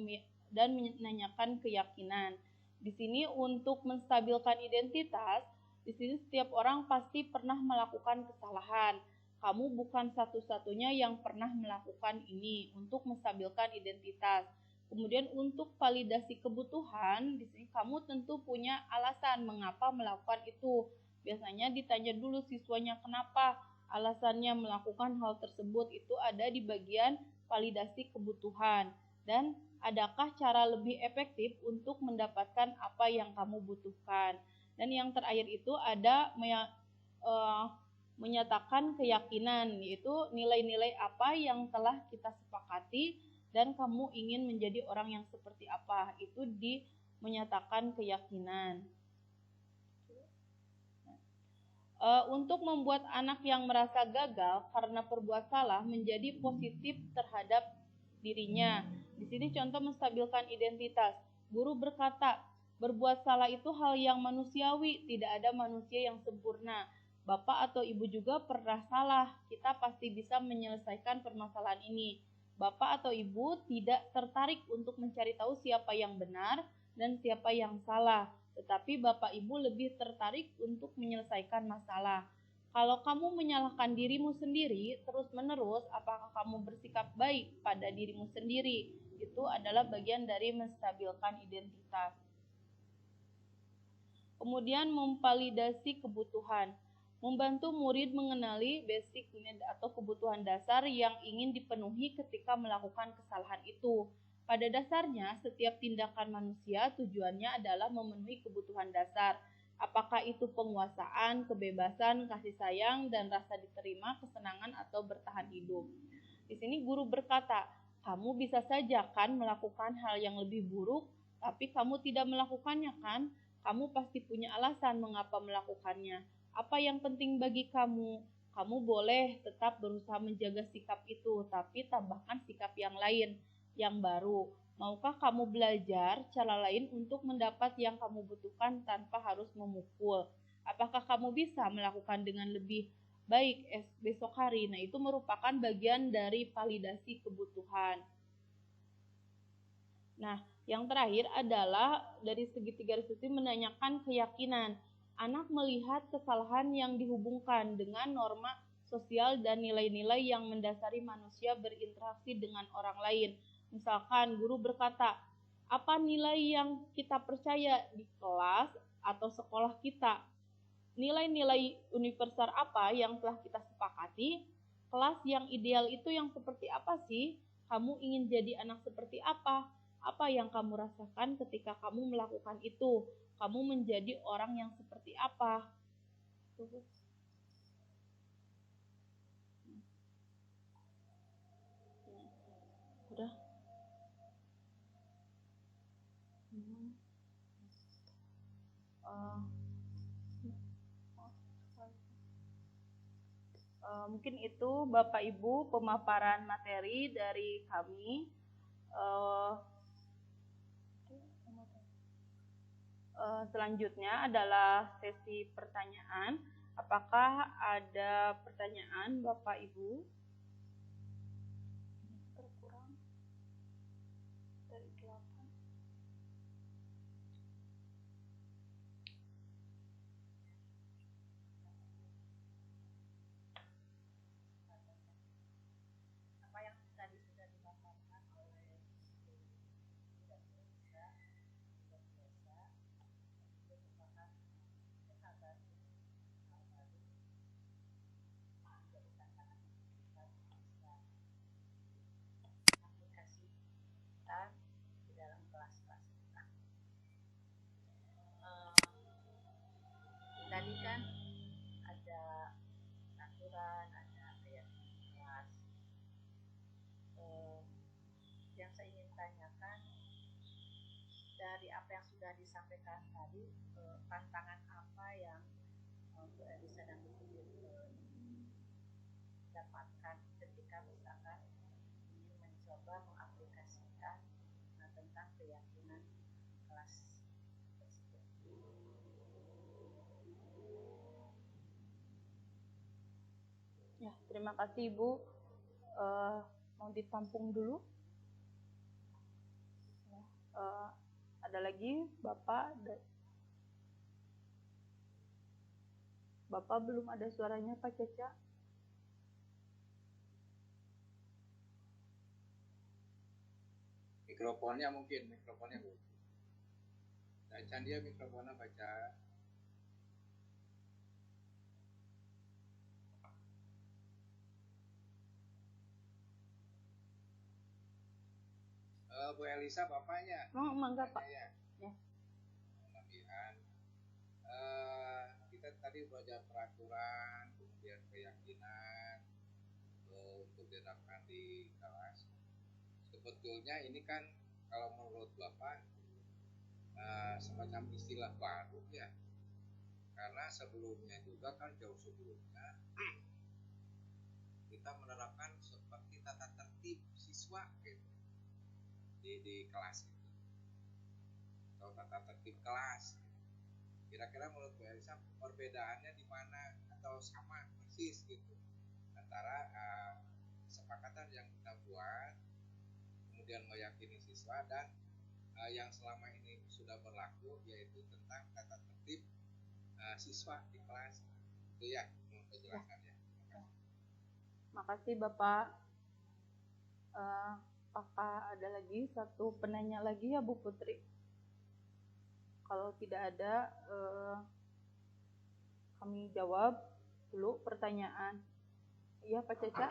menanyakan keyakinan. Di sini untuk menstabilkan identitas, di sini setiap orang pasti pernah melakukan kesalahan. Kamu bukan satu-satunya yang pernah melakukan ini untuk menstabilkan identitas. Kemudian untuk validasi kebutuhan, di sini kamu tentu punya alasan mengapa melakukan itu. Biasanya ditanya dulu siswanya kenapa alasannya melakukan hal tersebut, itu ada di bagian validasi kebutuhan. Dan adakah cara lebih efektif untuk mendapatkan apa yang kamu butuhkan. Dan yang terakhir itu ada menyatakan keyakinan, yaitu nilai-nilai apa yang telah kita sepakati dan kamu ingin menjadi orang yang seperti apa, itu di menyatakan keyakinan. Untuk membuat anak yang merasa gagal karena berbuat salah menjadi positif terhadap dirinya. Di sini contoh menstabilkan identitas. Guru berkata, berbuat salah itu hal yang manusiawi, tidak ada manusia yang sempurna. Bapak atau ibu juga pernah salah, kita pasti bisa menyelesaikan permasalahan ini. Bapak atau ibu tidak tertarik untuk mencari tahu siapa yang benar dan siapa yang salah, tetapi bapak ibu lebih tertarik untuk menyelesaikan masalah. Kalau kamu menyalahkan dirimu sendiri terus-menerus, apakah kamu bersikap baik pada dirimu sendiri? Itu adalah bagian dari menstabilkan identitas. Kemudian memvalidasi kebutuhan. Membantu murid mengenali basic need atau kebutuhan dasar yang ingin dipenuhi ketika melakukan kesalahan itu. Pada dasarnya, setiap tindakan manusia tujuannya adalah memenuhi kebutuhan dasar. Apakah itu penguasaan, kebebasan, kasih sayang, dan rasa diterima, kesenangan, atau bertahan hidup. Di sini guru berkata, kamu bisa saja kan melakukan hal yang lebih buruk, tapi kamu tidak melakukannya kan? Kamu pasti punya alasan mengapa melakukannya. Apa yang penting bagi kamu? Kamu boleh tetap berusaha menjaga sikap itu, tapi tambahkan sikap yang lain, yang baru. Maukah kamu belajar cara lain untuk mendapat yang kamu butuhkan tanpa harus memukul? Apakah kamu bisa melakukan dengan lebih baik besok hari. Nah, itu merupakan bagian dari validasi kebutuhan. Nah, yang terakhir adalah dari segi 360 menanyakan keyakinan. Anak melihat kesalahan yang dihubungkan dengan norma sosial dan nilai-nilai yang mendasari manusia berinteraksi dengan orang lain. Misalkan guru berkata, apa nilai yang kita percaya di kelas atau sekolah kita? Nilai-nilai universal apa yang telah kita sepakati? Kelas yang ideal itu yang seperti apa sih? Kamu ingin jadi anak seperti apa? Apa yang kamu rasakan ketika kamu melakukan itu? Kamu menjadi orang yang seperti apa? Udah. Mungkin itu Bapak Ibu pemaparan materi dari kami. Selanjutnya adalah sesi pertanyaan. Apakah ada pertanyaan Bapak Ibu? Terkurang dari 8. Apa yang tadi sudah dipaparkan oleh tidak biasa, tidak biasa, itu merupakan hal baru menjadi tantangan kita bisa aplikasikan di dalam kelas-kelas kita. Tadi kan ada aturan, ada keyakinan kelas. Yang saya ingin tanyakan dari apa yang sudah disampaikan tadi, tantangan apa yang Bu Elisa dan Bu Putri dapatkan ketika misalkan ingin mencoba mengaplikasikan tentang keyakinan kelas tersebut. Ya, terima kasih Ibu. Mau ditampung dulu? Ada lagi Bapak? Bapak belum ada suaranya Pak Caca. Mikrofonnya Bu. Bacaan dia mikrofonnya baca. Bu Elisa bapaknya. Oh, mangga Pak. Ya. Ya. Kemudian kita tadi belajar peraturan, kemudian keyakinan untuk diterapkan di kelas. Sebetulnya ini kan kalau menurut Bapak semacam istilah baru ya. Karena sebelumnya juga kan jauh sebelumnya kita menerapkan seperti tata tertib siswa gitu di kelas itu atau tata tertib kelas. Kira-kira menurut Bu Elisa perbedaannya di mana atau sama persis gitu antara kesepakatan yang kita buat kemudian meyakini siswa dan yang selama ini sudah berlaku yaitu tentang tata tertib siswa di kelas itu ya penjelasannya. Makasih Bapak. Apakah ada lagi satu penanya lagi ya Bu Putri? Kalau tidak ada, kami jawab dulu pertanyaan. Iya Pak Caca?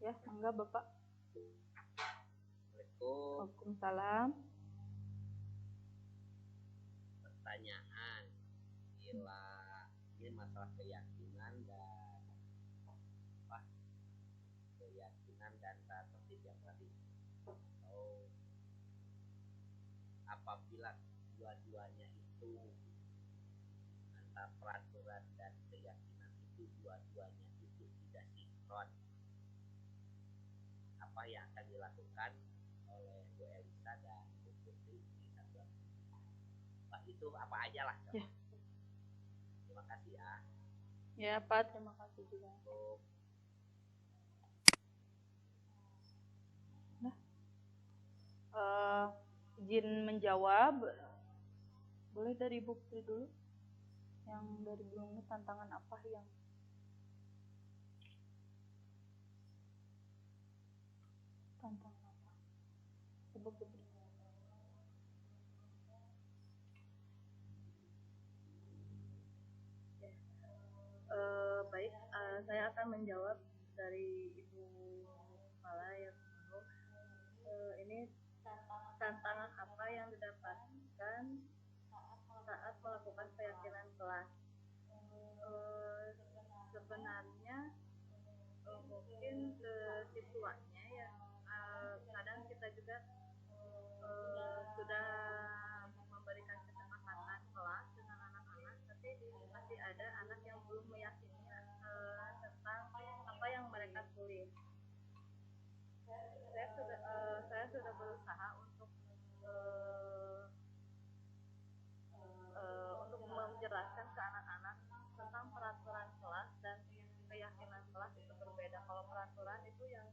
Ya, mangga Bapak. Waalaikumsalam. Pertanyaan, bila ini masalah keyakinan dan tata tertib yang tadi. Apabila dua-duanya itu antara peraturan dan keyakinan itu dua-duanya itu tidak sinkron, apa yang akan dilakukan oleh Bu Elisa dan Bu Putri di satuan Pak itu apa aja lah. Ya. Terima kasih ya. Ya Pak, terima kasih juga. Nah, izin menjawab, boleh dari Ibu Putri dulu. Yang dari belumnya tantangan apa yang tantangan apa? Ibu Putri. Baik, saya akan menjawab dari Ibu Kepala yang dulu. Ini tantangan apa yang didapatkan saat melakukan keyakinan kelas? Sebenarnya mungkin ke siswanya ya, kadang kita juga sudah memberikan kesepakatan kelas dengan anak-anak, tapi masih ada anak yang belum meyakini tentang apa yang mereka tulis. Saya sudah berusaha untuk menjelaskan ke anak-anak tentang peraturan kelas dan keyakinan kelas itu berbeda. Kalau peraturan itu yang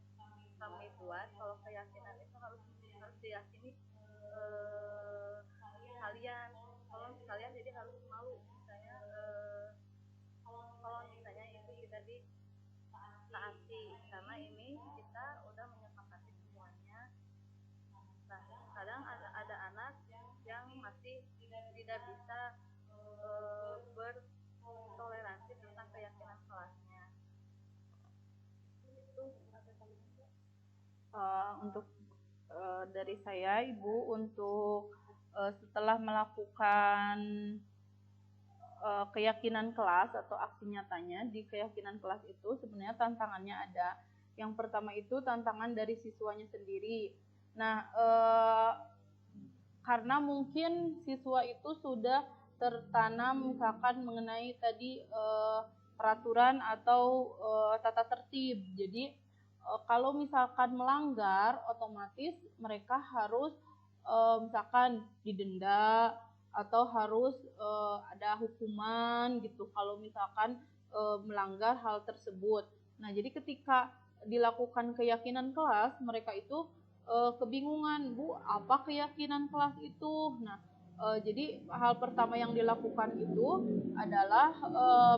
kami buat, kalau keyakinan itu harus diyakini kalian. Kalau kalian jadi harus malu, misalnya kalau misalnya itu kita ditaati, karena ini kita udah menyepakati semuanya. Nah, kadang ada anak yang masih tidak bisa bertoleransi tentang keyakinan kelasnya. Itu untuk dari saya, Ibu, untuk setelah melakukan keyakinan kelas atau aksi nyatanya di keyakinan kelas itu sebenarnya tantangannya ada. Yang pertama itu tantangan dari siswanya sendiri. Nah, karena mungkin siswa itu sudah tertanam misalkan mengenai tadi peraturan atau tata tertib. Jadi kalau misalkan melanggar, otomatis mereka harus misalkan didenda atau harus ada hukuman gitu kalau misalkan melanggar hal tersebut. Nah, jadi ketika dilakukan keyakinan kelas, mereka itu kebingungan, Bu, apa keyakinan kelas itu? Nah, jadi hal pertama yang dilakukan itu adalah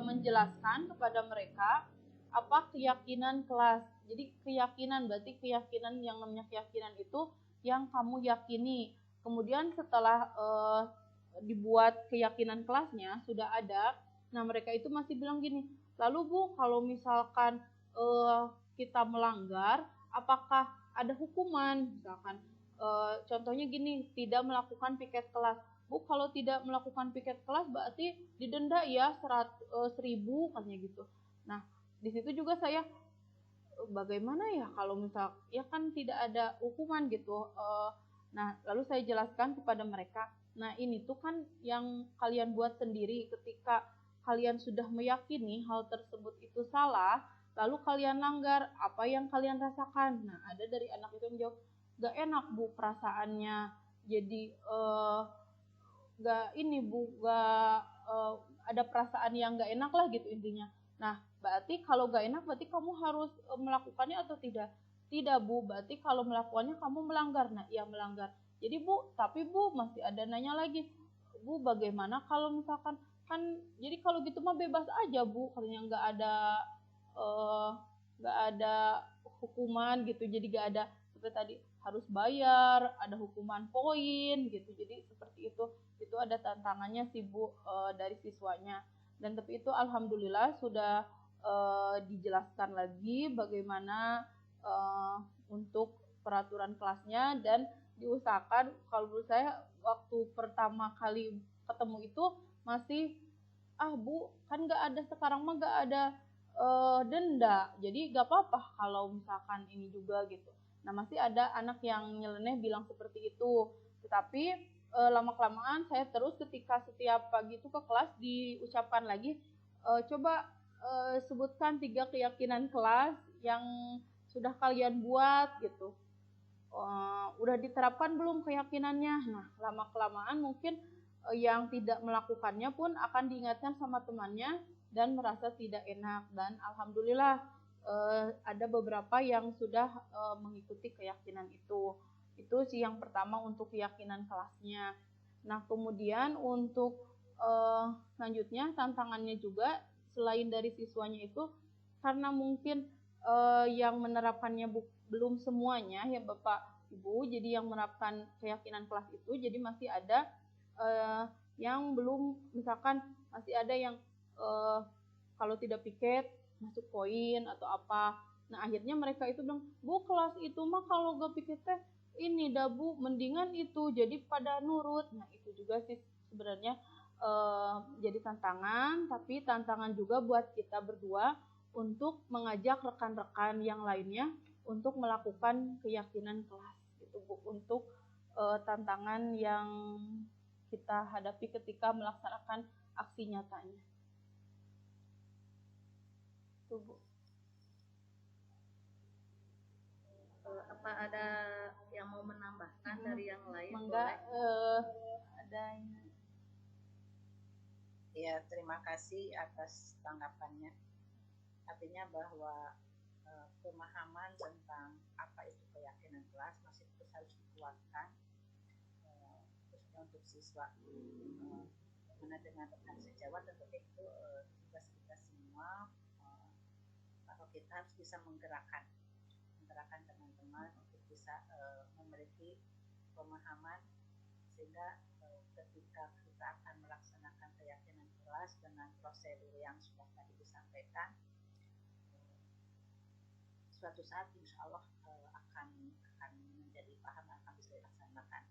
menjelaskan kepada mereka apa keyakinan kelas. Jadi keyakinan berarti keyakinan, yang namanya keyakinan itu yang kamu yakini. Kemudian setelah dibuat keyakinan kelasnya sudah ada, nah mereka itu masih bilang gini, lalu Bu, kalau misalkan kita melanggar, apakah ada hukuman? Misalkan contohnya gini, tidak melakukan piket kelas. Bu, kalau tidak melakukan piket kelas berarti didenda ya 100.000 katanya gitu. Nah, di situ juga saya bagaimana ya kalau misal ya kan tidak ada hukuman gitu. Nah, lalu saya jelaskan kepada mereka, nah ini tuh kan yang kalian buat sendiri. Ketika kalian sudah meyakini hal tersebut itu salah, lalu kalian langgar, apa yang kalian rasakan? Nah, ada dari anak itu menjawab, gak enak Bu perasaannya, jadi gak ini Bu, gak ada perasaan yang gak enak lah gitu intinya. Nah, berarti kalau gak enak berarti kamu harus melakukannya atau tidak? Tidak Bu, berarti kalau melakukannya kamu melanggar. Nah, iya melanggar. Jadi Bu, tapi Bu masih ada nanya lagi, Bu bagaimana kalau misalkan kan, jadi kalau gitu mah bebas aja Bu, katanya nggak ada hukuman gitu, jadi nggak ada seperti tadi harus bayar, ada hukuman poin gitu. Jadi seperti itu ada tantangannya sih Bu dari siswanya. Dan tapi itu alhamdulillah sudah dijelaskan lagi bagaimana untuk peraturan kelasnya, dan diusahakan, kalau menurut saya waktu pertama kali ketemu itu masih Bu kan nggak ada, sekarang mah nggak ada denda, jadi nggak apa-apa kalau misalkan ini juga gitu. Nah, masih ada anak yang nyeleneh bilang seperti itu, tetapi lama-kelamaan saya terus ketika setiap pagi itu ke kelas diucapkan lagi, coba sebutkan 3 keyakinan kelas yang sudah kalian buat gitu. Udah diterapkan belum keyakinannya? Nah, lama-kelamaan mungkin yang tidak melakukannya pun akan diingatkan sama temannya, dan merasa tidak enak. Dan alhamdulillah ada beberapa yang sudah mengikuti keyakinan itu. Itu sih yang pertama untuk keyakinan kelasnya. Nah, kemudian untuk selanjutnya tantangannya juga selain dari siswanya itu, karena mungkin yang menerapkannya belum semuanya ya Bapak Ibu, jadi yang menerapkan keyakinan kelas itu, jadi masih ada yang belum, misalkan masih ada yang kalau tidak piket masuk poin atau apa. Nah, akhirnya mereka itu bilang, Bu, kelas itu mah kalau gak piket teh ini dah Bu, mendingan itu, jadi pada nurut. Nah, itu juga sih sebenarnya jadi tantangan, tapi tantangan juga buat kita berdua untuk mengajak rekan-rekan yang lainnya untuk melakukan keyakinan kelas gitu Bu, untuk tantangan yang kita hadapi ketika melaksanakan aksi nyatanya. Tuh Bu. Apa ada yang mau menambahkan dari yang lain? Mangga ada yang... Ya, terima kasih atas tanggapannya. Artinya bahwa pemahaman tentang apa itu keyakinan kelas masih terus harus dikuatkan, khususnya untuk siswa. Karena dengan rekan sejawat tentu itu tugas kita semua, bahwa kita harus bisa menggerakkan teman-teman untuk bisa memiliki pemahaman, sehingga ketika kita akan melaksanakan keyakinan kelas dengan prosedur yang sudah tadi disampaikan, suatu saat insya Allah akan menjadi paham, akan bisa dilaksanakan.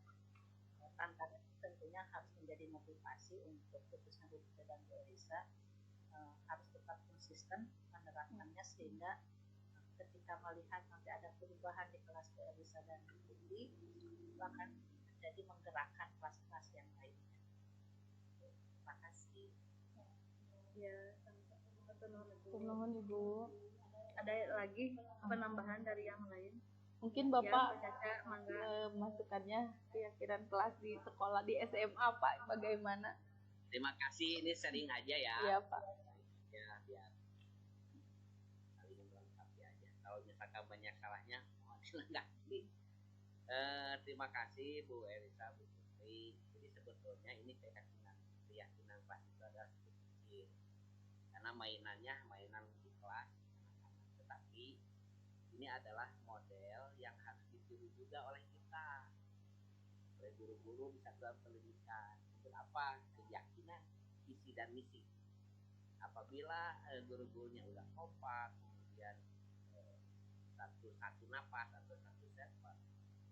Tantangan tentunya harus menjadi motivasi untuk khususnya Bu Putri dan Bu Elisa, harus tetap konsisten menerapkannya, sehingga ketika melihat nanti ada perubahan di kelas Bu Elisa dan Bu Putri, itu akan menjadi menggerakkan kelas-kelas yang lainnya. Terima kasih. Ya, Mohon Ibu. ada lagi penambahan dari yang lain? Mungkin Bapak Ya, Caca, mangga. masukannya keyakinan kelas di sekolah di SMA Pak bagaimana? Terima kasih, ini sering aja ya. Iya Pak. Ya, biar saling melengkapi aja. Kalau misalkan banyak salahnya, mohon dilengkapi. Terima kasih Bu Elisa, Bu Putri. Jadi sebetulnya ini keyakinan kelas itu adalah kecil, karena mainannya mainan di kelas anak-anak. Tetapi ini adalah model yang harus ditiru juga oleh kita, oleh guru-guru di satuan pendidikan. Untuk apa? Keyakinan, visi dan misi. Apabila guru-gurunya udah kompak, kemudian satu napas atau satu server,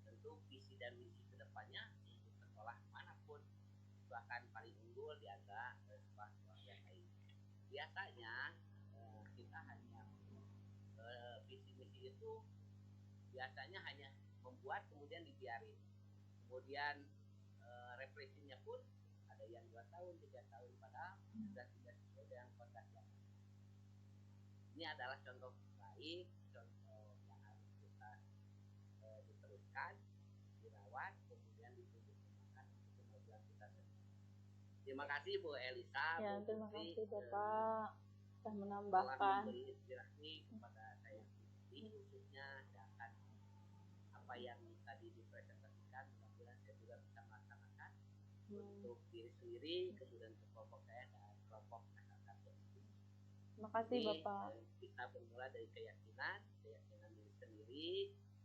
tentu visi dan misi kedepannya untuk sekolah manapun bahkan paling unggul di antara sekolah yang lain. Biasanya kita hanya visi misi itu biasanya hanya membuat kemudian dibiarin, kemudian refleksinya pun ada yang 2 tahun 3 tahun padahal sudah tidak sesuai dengan kontrak yang ada. Ini adalah contoh baik, contoh yang harus kita diteruskan, dirawat, kemudian ditunjuk kembangkan untuk kemajuan kita sendiri. Terima kasih Bu Elisa. Ya, Bu terima Putri, kasih Bapak sudah telah menambahkan. memberi inspirasi kepada saya sendiri, khususnya akan apa yang tadi dipresentasikan. Mudah-mudahan saya juga bisa melaksanakan untuk diri sendiri, kemudian untuk kelompok saya dan kelompok masyarakat yang lain. Terima kasih Jadi, Bapak. kita bermula dari keyakinan diri sendiri,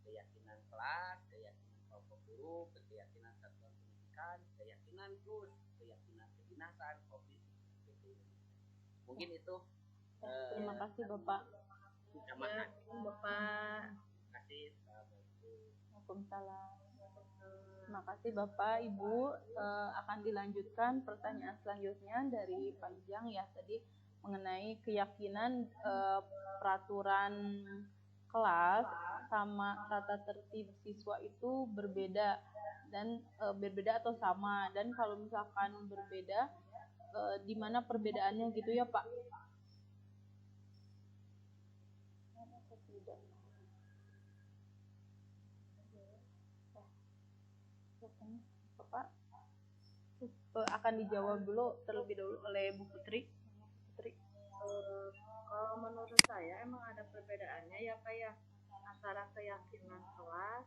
keyakinan kelas, keyakinan kelompok guru, keyakinan satuan pendidikan, keyakinan terus, keyakinan kedinasan, COVID. Mungkin itu. Terima kasih Bapak. Ucapan. Bapak. Terima kasih. Assalamualaikum. Waalaikumsalam. Terima kasih Bapak, Ibu. Akan dilanjutkan pertanyaan selanjutnya dari Panjang ya tadi mengenai keyakinan peraturan kelas sama tata tertib siswa itu berbeda dan berbeda atau sama, dan kalau misalkan berbeda di mana perbedaannya gitu ya Pak? Bapak akan dijawab dulu terlebih dahulu oleh Bu Putri. eh, kalau menurut saya emang ada perbedaannya ya Pak ya, antara keyakinan kelas,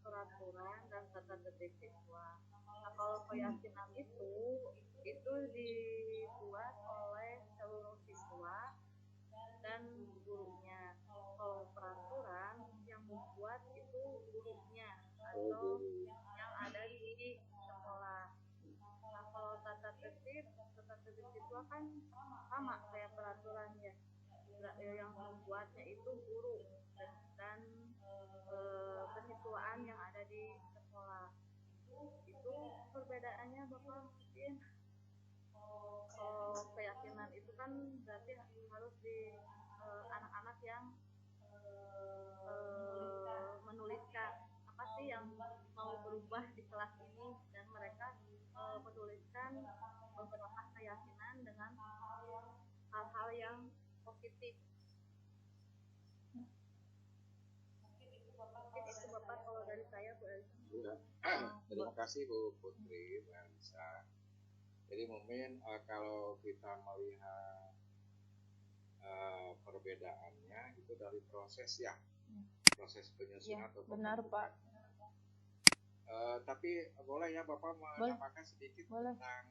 peraturan, dan tata tertib siswa. Nah kalau keyakinan itu dibuat oleh seluruh siswa dan gurunya. Kalau peraturan yang membuat itu gurunya atau yang ada di sekolah. Nah kalau tata tertib siswa kan sama kayak peraturan ya. Yang membuatnya itu guru dan kesiswaan yang ada di sekolah. Itu perbedaannya Bapak mungkin. Kalau keyakinan itu kan berarti harus di anak-anak yang menuliskan apa sih yang mau berubah di kelas ini, dan mereka menuliskan beberapa keyakinan dengan hal-hal yang positif. Mungkin itu Bapak kalau dari saya Bu Elsa. Terima kasih Bu Putri, Bu Elsa. Jadi mungkin kalau kita melihat perbedaannya itu dari proses ya, proses penyusunan atau benar Pak. Tapi boleh ya Bapak menambahkan sedikit tentang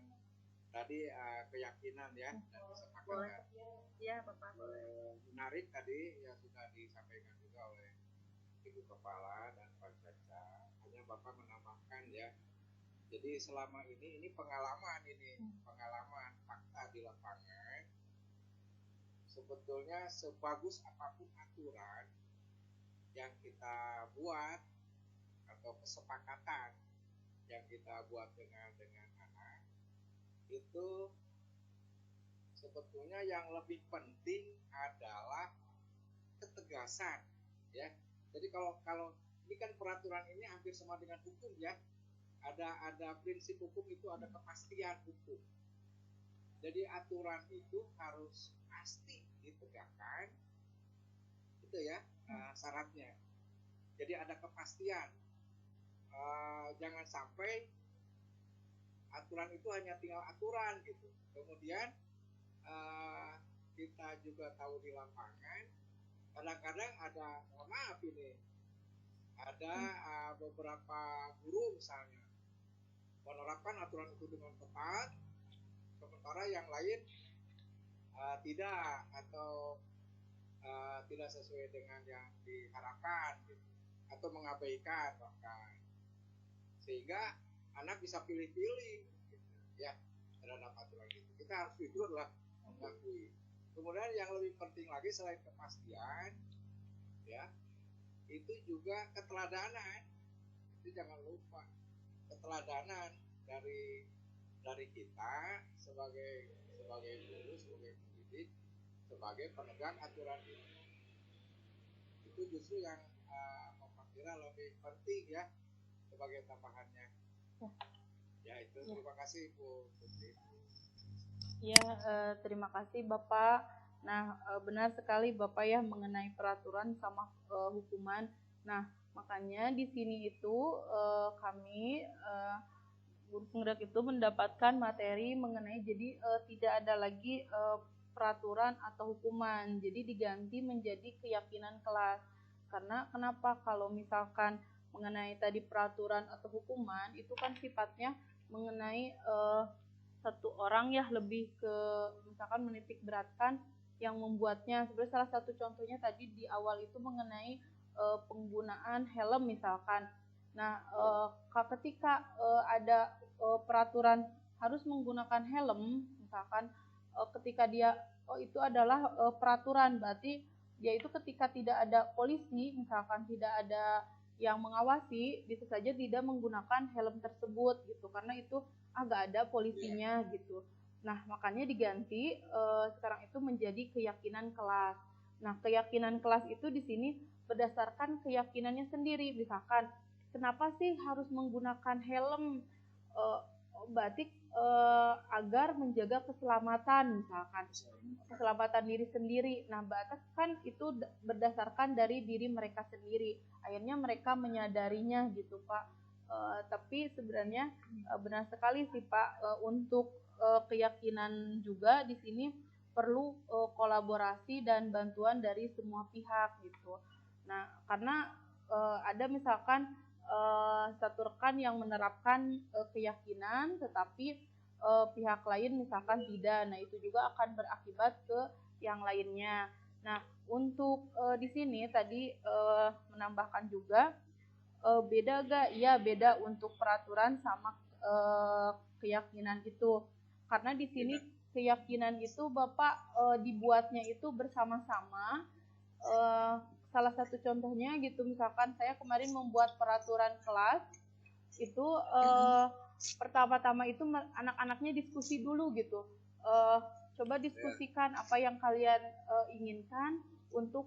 tadi keyakinan ya dan kesepakatan. Iya Bapak boleh. Menarik tadi yang sudah disampaikan juga oleh Ibu Kepala dan Pak Caca. Hanya Bapak menambahkan ya. Jadi selama ini pengalaman fakta di lapangan. Sebetulnya sebagus apapun aturan yang kita buat atau kesepakatan yang kita buat dengan anak, itu sebetulnya yang lebih penting adalah ketegasan ya. Jadi kalau ini kan peraturan ini hampir sama dengan hukum ya. Ada prinsip hukum itu ada kepastian hukum. Jadi aturan itu harus pasti ditegakkan, itu ya syaratnya. Jadi ada kepastian. Jangan sampai aturan itu hanya tinggal aturan gitu. Kemudian kita juga tahu di lapangan kadang-kadang ada, mohon maaf ini, ada beberapa guru misalnya menerapkan aturan itu dengan ketat, sementara yang lain tidak atau tidak sesuai dengan yang diharapkan gitu, atau mengabaikan bahkan, sehingga anak bisa pilih-pilih gitu, ya terhadap aturan itu. Kita harus jujur lah mengakui. Kemudian yang lebih penting lagi selain kepastian ya, itu juga keteladanan. Itu jangan lupa keteladanan dari kita sebagai guru, sebagai pendidik, sebagai penegak aturan ini. Itu justru yang Bapak kira lebih penting ya sebagai tambahannya. Ya itu terima kasih Bu Putri. Ya, terima kasih Bapak. Nah, benar sekali Bapak ya mengenai peraturan sama hukuman. Nah, makanya di sini itu kami guru penggerak itu mendapatkan materi mengenai jadi tidak ada lagi peraturan atau hukuman. Jadi diganti menjadi keyakinan kelas. Karena kenapa? Kalau misalkan mengenai tadi peraturan atau hukuman itu kan sifatnya mengenai satu orang ya, lebih ke misalkan menitik beratkan yang membuatnya. Sebenarnya salah satu contohnya tadi di awal itu mengenai penggunaan helm misalkan. Nah, ketika ada peraturan harus menggunakan helm misalkan, ketika dia itu adalah peraturan, berarti dia itu ketika tidak ada polisi misalkan, tidak ada yang mengawasi, bisa saja tidak menggunakan helm tersebut gitu, karena itu agak ada polisinya gitu. Nah, makanya diganti sekarang itu menjadi keyakinan kelas. Nah, keyakinan kelas itu di sini berdasarkan keyakinannya sendiri. Misalkan, kenapa sih harus menggunakan helm? Berarti agar menjaga keselamatan, misalkan keselamatan diri sendiri. Nah, batas kan itu berdasarkan dari diri mereka sendiri. Akhirnya mereka menyadarinya gitu Pak. Tapi sebenarnya benar sekali sih Pak, untuk keyakinan juga di sini perlu kolaborasi dan bantuan dari semua pihak gitu. Nah, karena ada misalkan satu rekan yang menerapkan keyakinan tetapi pihak lain misalkan tidak. Nah, itu juga akan berakibat ke yang lainnya. Nah, untuk di sini tadi menambahkan juga beda gak? Iya, beda untuk peraturan sama keyakinan itu. Karena di sini keyakinan itu Bapak dibuatnya itu bersama-sama. Salah satu contohnya gitu, misalkan saya kemarin membuat peraturan kelas itu pertama-tama itu anak-anaknya diskusi dulu gitu. Coba diskusikan apa yang kalian inginkan untuk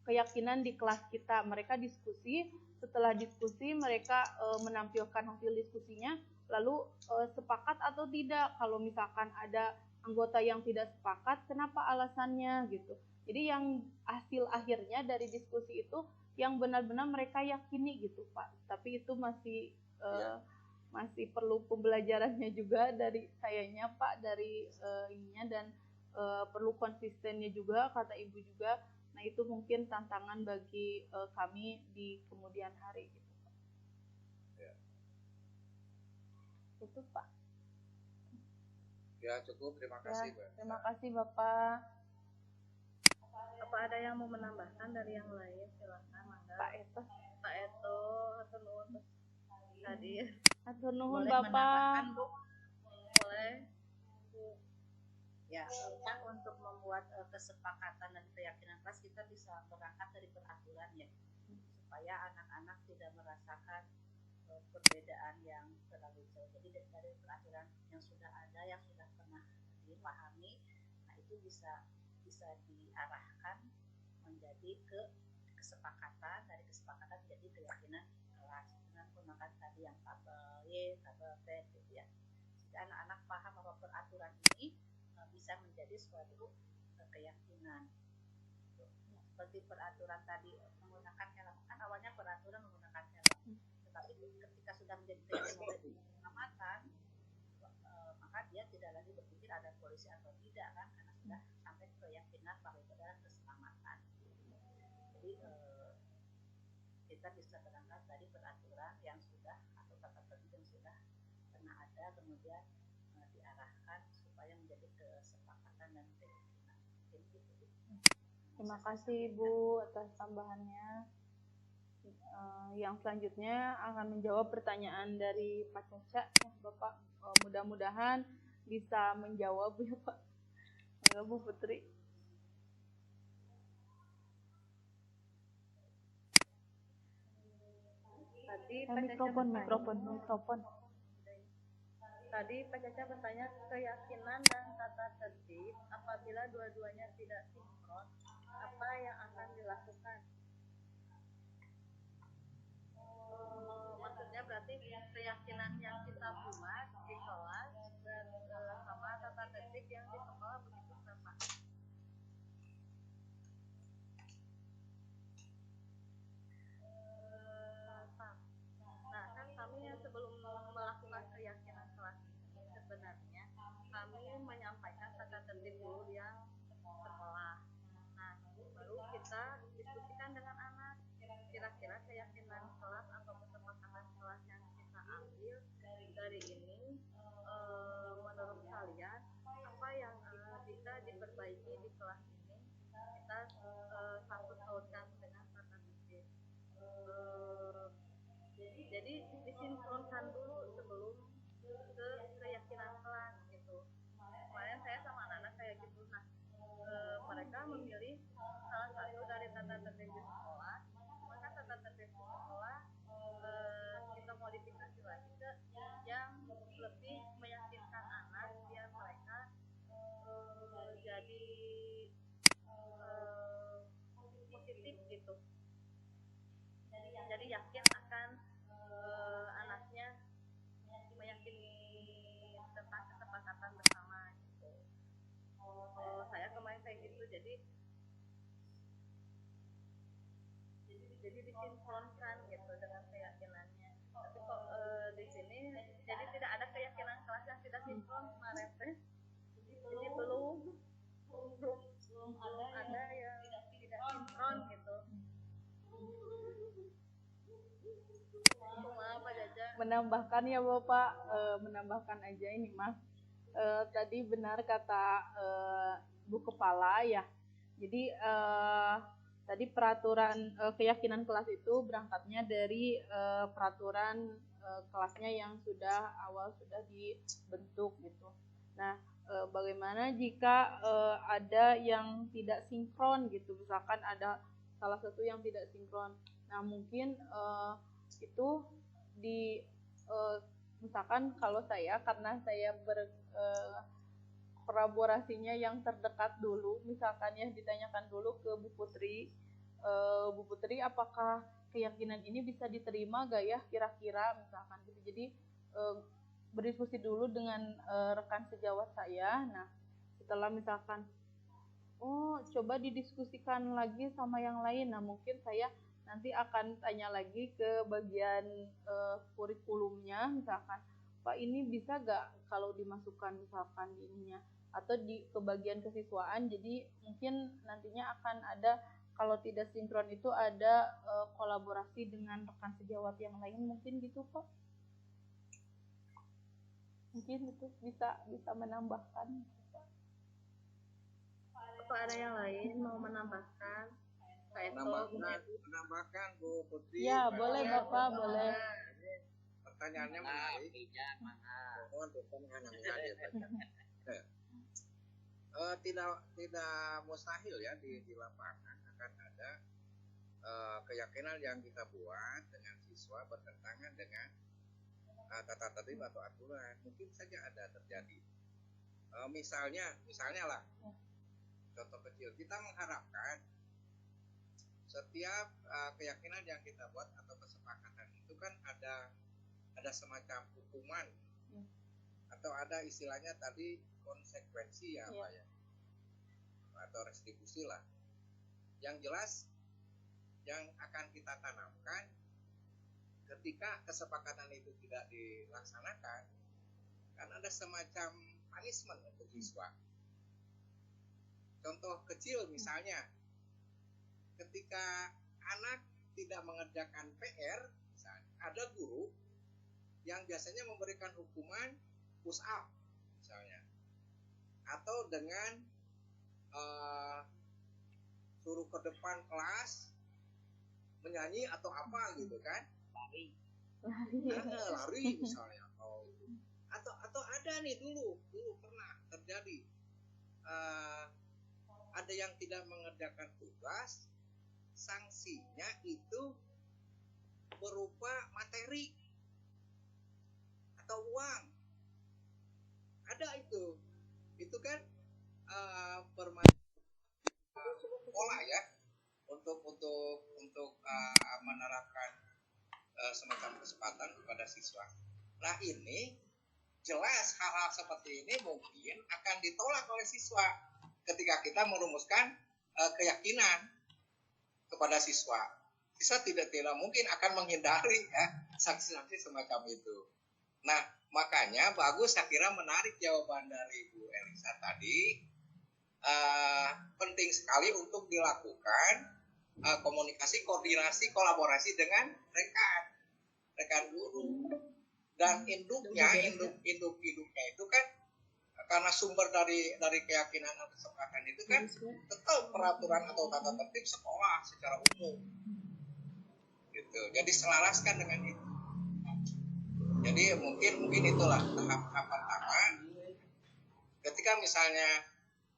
keyakinan di kelas kita. Mereka diskusi, setelah diskusi mereka menampilkan hasil diskusinya, lalu sepakat atau tidak. Kalau misalkan ada anggota yang tidak sepakat, kenapa alasannya gitu. Jadi yang hasil akhirnya dari diskusi itu yang benar-benar mereka yakini gitu Pak. Tapi itu masih masih perlu pembelajarannya juga dari sayanya Pak, dari ininya, dan perlu konsistennya juga kata Ibu juga. Nah, itu mungkin tantangan bagi kami di kemudian hari gitu. Ya. Itu Pak. Ya, cukup. Terima kasih, Mbak. Terima kasih Bapak. Apa ada yang mau menambahkan dari yang lain? Silakan, mangga. Pak Eto. Pak Eto atau nuhun tadi. Atau nuhun Boleh Bapak. menambahkan, Bu? Boleh. Ya, kan untuk membuat kesepakatan dan keyakinan kelas kita bisa berangkat dari peraturan ya, supaya anak-anak tidak merasakan perbedaan yang terlalu jauh. Jadi dari peraturan yang sudah ada, yang sudah pernah dipahami, nah itu bisa diarahkan menjadi ke kesepakatan, dari kesepakatan menjadi keyakinan kelas dengan menggunakan tadi yang tabel Y, tabel T gitu ya. Jika anak-anak paham bahwa peraturan ini bisa menjadi suatu keyakinan. Seperti peraturan tadi menggunakan helm, kan awalnya peraturan menggunakan helm, tetapi ketika sudah menjadi keselamatan, maka dia tidak lagi berpikir ada polisi atau tidak kan, karena sudah sampai keyakinan bahwa itu adalah keselamatan. Jadi kita bisa berangkat dari peraturan yang sudah atau tata tertib yang sudah pernah ada, kemudian diarahkan supaya menjadi kesepakatan dan keyakinan. Terima kasih Ibu atas tambahannya. Yang selanjutnya akan menjawab pertanyaan dari Pak Caca ya Bapak. Mudah-mudahan bisa menjawab ya Pak. Enggak Bu Putri. Tadi Mikrofon. Tadi Pak Caca bertanya keyakinan dan tata tertib apabila dua-duanya tidak sinkron, apa yang akan dilakukan? Maksudnya berarti keyakinan yang kita buat di kelas dan sama tata tertib yang di sekolah begitu sama. Nah, kan kami sebelum melakukan keyakinan kelas ini sebenarnya kami menyampaikan tata tertib dulu yang sekolah. Nah, baru kita diskusikan dengan anak kira-kira keyakinan kelas atau kesepakatan kelas yang kita ambil dari ini menurut kalian apa yang bisa diperbaiki di kelas ini, kita sangkut pautkan dengan tata tertib. Jadi disinkronkan dulu sebelum ke keyakinan kelas gitu. Kemarin saya sama anak-anak kayak gitu. Nah, mereka memilih salah satu dari tata tertib di sekolah, maka tata tertib di sekolah kita modifikasi lagi ke yang lebih meyakinkan anak biar mereka jadi positif gitu. Jadi yakin akan anaknya meyakini tentang kesepakatan bersama gitu. Saya kemarin kayak gitu, jadi disinkronkan gitu dengan keyakinannya. Tapi kok di sini jadi tidak ada keyakinan kelas yang tidak sinkron kemarin teh. Jadi belum menambahkan ya Bapak, menambahkan aja ini mah. Tadi benar kata Bu Kepala ya. Jadi tadi peraturan keyakinan kelas itu berangkatnya dari peraturan kelasnya yang sudah dibentuk gitu. Nah, bagaimana jika ada yang tidak sinkron gitu, misalkan ada salah satu yang tidak sinkron. Nah, mungkin itu di misalkan kalau saya, karena saya kolaborasinya yang terdekat dulu, misalkan ya ditanyakan dulu ke Bu Putri, Bu Putri apakah keyakinan ini bisa diterima gak ya kira-kira misalkan gitu. Jadi berdiskusi dulu dengan rekan sejawat saya. Nah, setelah misalkan coba didiskusikan lagi sama yang lain. Nah, mungkin saya nanti akan tanya lagi ke bagian kurikulumnya, misalkan Pak ini bisa gak kalau dimasukkan misalkan di ininya, atau ke bagian kesiswaan. Jadi mungkin nantinya akan ada, kalau tidak sinkron itu ada kolaborasi dengan rekan sejawat yang lain, mungkin gitu Pak. Mungkin itu bisa menambahkan. Apa ada yang lain mau menambahkan? Menambahkan Bu Putri. Ya, boleh Bapak, boleh. Pertanyaannya menarik. Mohon pertanyaan tidak mustahil ya di lapangan akan ada keyakinan yang kita buat dengan siswa bertentangan dengan tata tertib atau aturan. Mungkin saja ada terjadi. Misalnya lah, contoh kecil, kita mengharapkan setiap keyakinan yang kita buat atau kesepakatan itu kan ada semacam hukuman atau ada istilahnya tadi konsekuensi ya Pak ya, atau restribusi lah. Yang jelas yang akan kita tanamkan ketika kesepakatan itu tidak dilaksanakan, kan ada semacam punishment untuk siswa. Contoh kecil misalnya, ketika anak tidak mengerjakan PR, misalnya, ada guru yang biasanya memberikan hukuman push up misalnya, atau dengan suruh ke depan kelas menyanyi atau apa gitu kan, lari misalnya, atau ada nih dulu pernah terjadi ada yang tidak mengerjakan tugas, sanksinya itu berupa materi atau uang. Ada itu kan pola ya untuk menerapkan semacam kesempatan kepada siswa. Nah, ini jelas hal-hal seperti ini mungkin akan ditolak oleh siswa ketika kita merumuskan keyakinan kepada siswa. Siswa tidak mungkin akan menghindari ya sanksi-sanksi semacam itu. Nah, makanya bagus, saya kira menarik jawaban dari Bu Elisa tadi. Penting sekali untuk dilakukan komunikasi, koordinasi, kolaborasi dengan rekan guru. Dan induknya itu kan karena sumber dari keyakinan atau kesepakatan itu kan tetap peraturan atau tata tertib sekolah secara umum. Gitu. Jadi selaraskan dengan itu. Jadi mungkin itulah tahap pertama. Ketika misalnya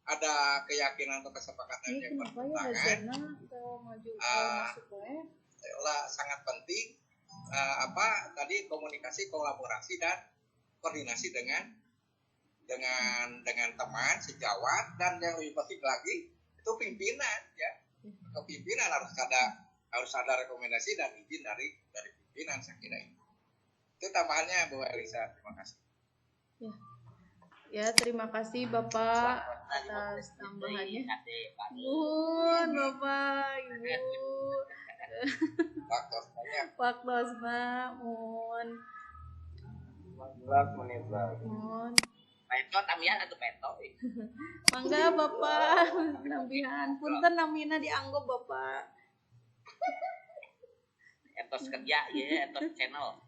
ada keyakinan atau kesepakatan yang bertentangan, sangat penting tadi komunikasi, kolaborasi dan koordinasi dengan teman sejawat, dan yang lebih penting lagi itu pimpinan ya. Kepimpinan harus ada rekomendasi dan izin dari pimpinan, saya kira itu. Itu tambahannya Bu Elisa, terima kasih. Ya, terima kasih Bapak atas tambahannya. Nuhun Bapak, Ibu. Pak Dosma, mohon. 15 menit lagi. Mohon. Peto tamian atau peto? Mangga Bapak, nambihan. Punten namina dianggap Bapak. Etos kerja ya, etos channel.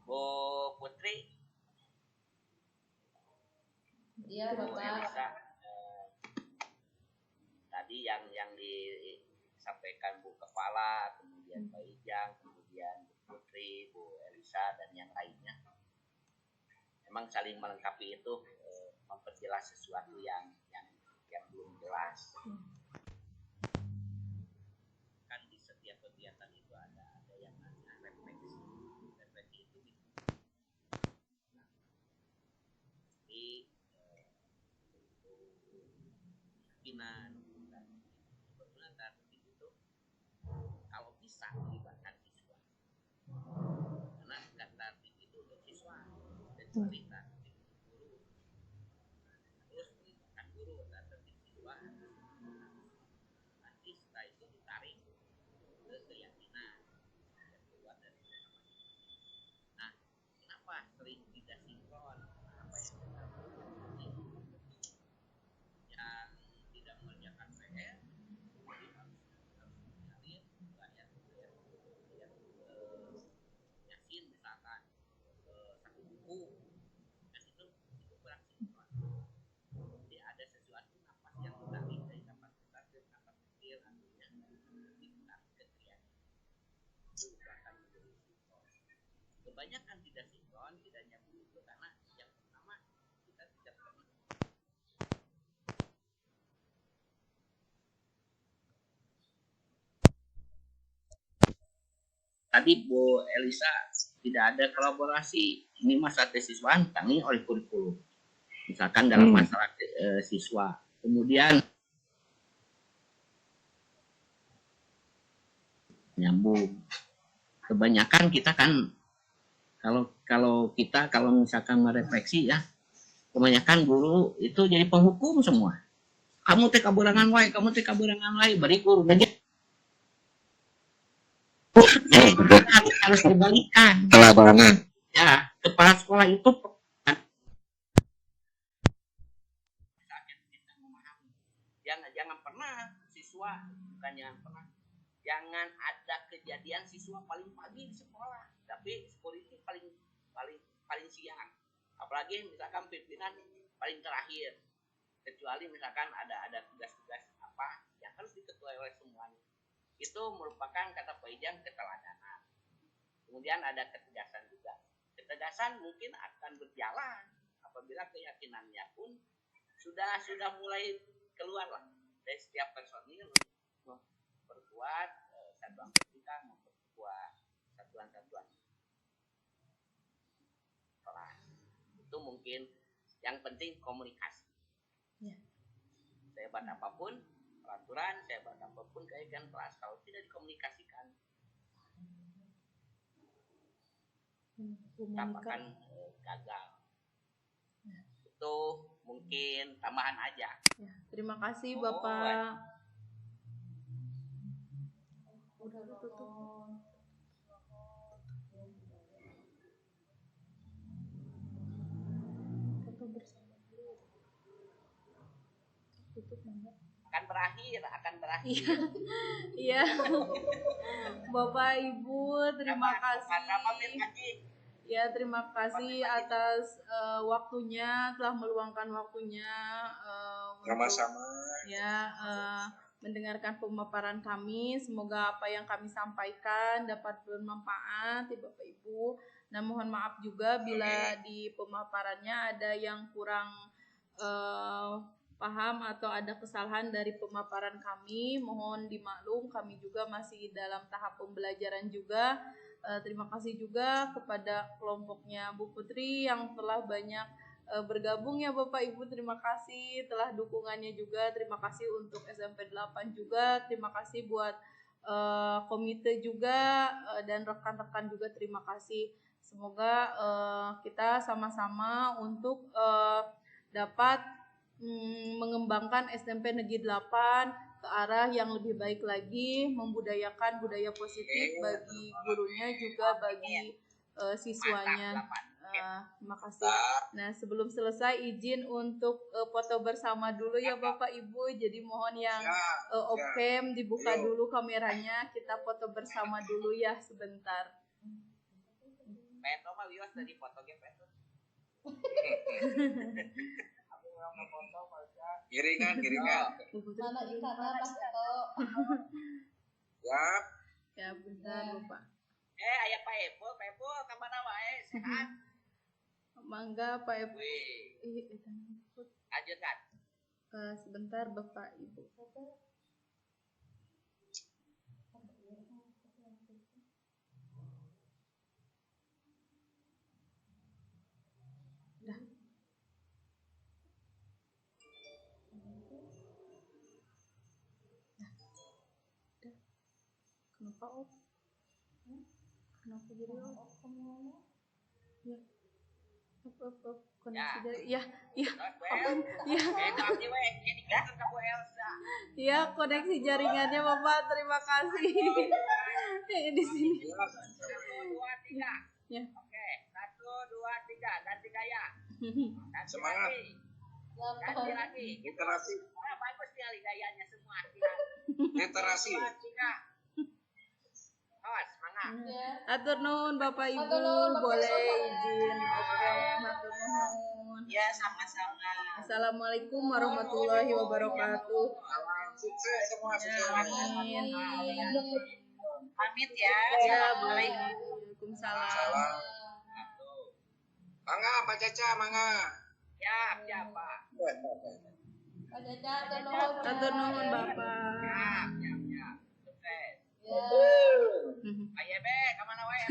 Bu Putri, Iya, Bu Bapak. Elisa, tadi yang disampaikan Bu Kepala, kemudian Pak Ijang, kemudian Bu Putri, Bu Elisa, dan yang lainnya, memang saling melengkapi itu, memperjelas sesuatu yang belum jelas. Kan di setiap kegiatan itu ada yang namanya refleksi. Refleksi itu di keyakinan. Sebetulnya tertib itu kalau bisa melibatkan siswa, karena tertib itu untuk siswa, kecuali tertib guru. Terus melibatkan guru, tertib siswa. Nanti setelah itu ditarik ke keyakinan yang keluar dari masing-masing. Nah, kenapa sering tidak sinkron? Apa yang kita lakukan ini? Yang tidak mengerjakan PR, jadi harus diajarin bayar Yasin misalkan satu buku, kan itu kurang sinkron. Jadi ada sesuatu nafas yang ditarik dari nafas besar ke nafas kecil, artinya ditarik ke kreatif. Itu akan menjadi sinkron. Kebanyakan tidak sinkron, tidak nyambung itu karena yang pertama kita tidak pernah. Tadi Bu Elisa, tidak ada kolaborasi. Ini masa siswaan ditangani oleh kurikulum. Misalkan dalam masalah siswa. Kemudian nyambung. Kebanyakan kita kan kalau misalkan merefleksi ya, kebanyakan guru itu jadi penghukum semua. Kamu teh kaburangan wae, bari guru aja. Harus dibalikan. Kelabaran. Ya, kepala sekolah itu jangan pernah siswa, bukan jangan ada kejadian siswa paling pagi di sekolah, tapi security paling siang. Apalagi misalkan pimpinan paling terakhir, kecuali misalkan ada tugas-tugas apa yang harus diketuai oleh semuanya. Itu merupakan kata Pak Ijang keteladanan. Kemudian ada ketegasan juga. Ketegasan mungkin akan berjalan apabila keyakinannya pun sudah mulai keluar lah dari setiap personil memperkuat satuan pendidikan, memperkuat satuan-satuan kelas. Itu mungkin yang penting komunikasi. Ya. Sehebat apapun peraturan, sehebat apapun kegiatan kelas, kalau tidak dikomunikasikan, tetap akan gagal. Ya. Itu mungkin tambahan aja. Ya, terima kasih Bapak. Udah tutup. Foto bersama dulu. Tutup mana? Akan berakhir. Iya. Bapak Ibu, terima kasih. Ya, terima kasih atas waktunya, telah meluangkan waktunya sama-sama mendengarkan pemaparan kami. Semoga apa yang kami sampaikan dapat bermanfaat di Bapak Ibu. Nah, mohon maaf juga bila di pemaparannya ada yang kurang paham atau ada kesalahan dari pemaparan kami. Mohon dimaklum, kami juga masih dalam tahap pembelajaran juga. Terima kasih juga kepada kelompoknya Bu Putri yang telah banyak bergabung ya Bapak Ibu. Terima kasih telah dukungannya juga. Terima kasih untuk SMP 8 juga. Terima kasih buat komite juga dan rekan-rekan juga. Terima kasih. Semoga kita sama-sama untuk dapat mengembangkan SMP Negeri 8 ke arah yang lebih baik lagi, membudayakan budaya positif bagi gurunya juga bagi siswanya. Terima kasih. Nah, sebelum selesai izin untuk foto bersama dulu ya Bapak Ibu. Jadi mohon yang off-cam dibuka dulu kameranya. Kita foto bersama dulu ya sebentar. Peto mah wios tadi foto ge peto. Aku mau ngefoto Pak. Kiringan. Mana ikannya Mas Eto? Siap. Ya, bentar Bapak. Aya Pak Epul kamana wae sehat. Mangga Pak Ibu. Lanjutkan. Sebentar Bapak Ibu. Dah. Kenapa off? Kenapa jadi off? Ya. Off. Koneksi dari ya. Apaan? Ya. Ya, koneksi jaringannya Bapak. Terima kasih. Di sini. 1, 2, 3. Ya. Oke, 1, 2, 3. Ganti gaya. Semangat. Ganti lagi. Literasi. Bagus nih gayanya semua. Literasi. 1, 2, 3. Awas, semangat. Atur nuhun Bapak Ibu, boleh izin. Oke, atur nuhun. Ya, sama-sama. Assalamualaikum warahmatullahi wabarakatuh. Sukses semua. Amin. Pamit ya. Ya, Assalamualaikum. Waalaikumsalam. Salam. Mangga, Pak Caca, mangga. Siap, Pak. Atur nuhun Bapak. Siap. Sukses. Ya. Ayo be, kemana wae?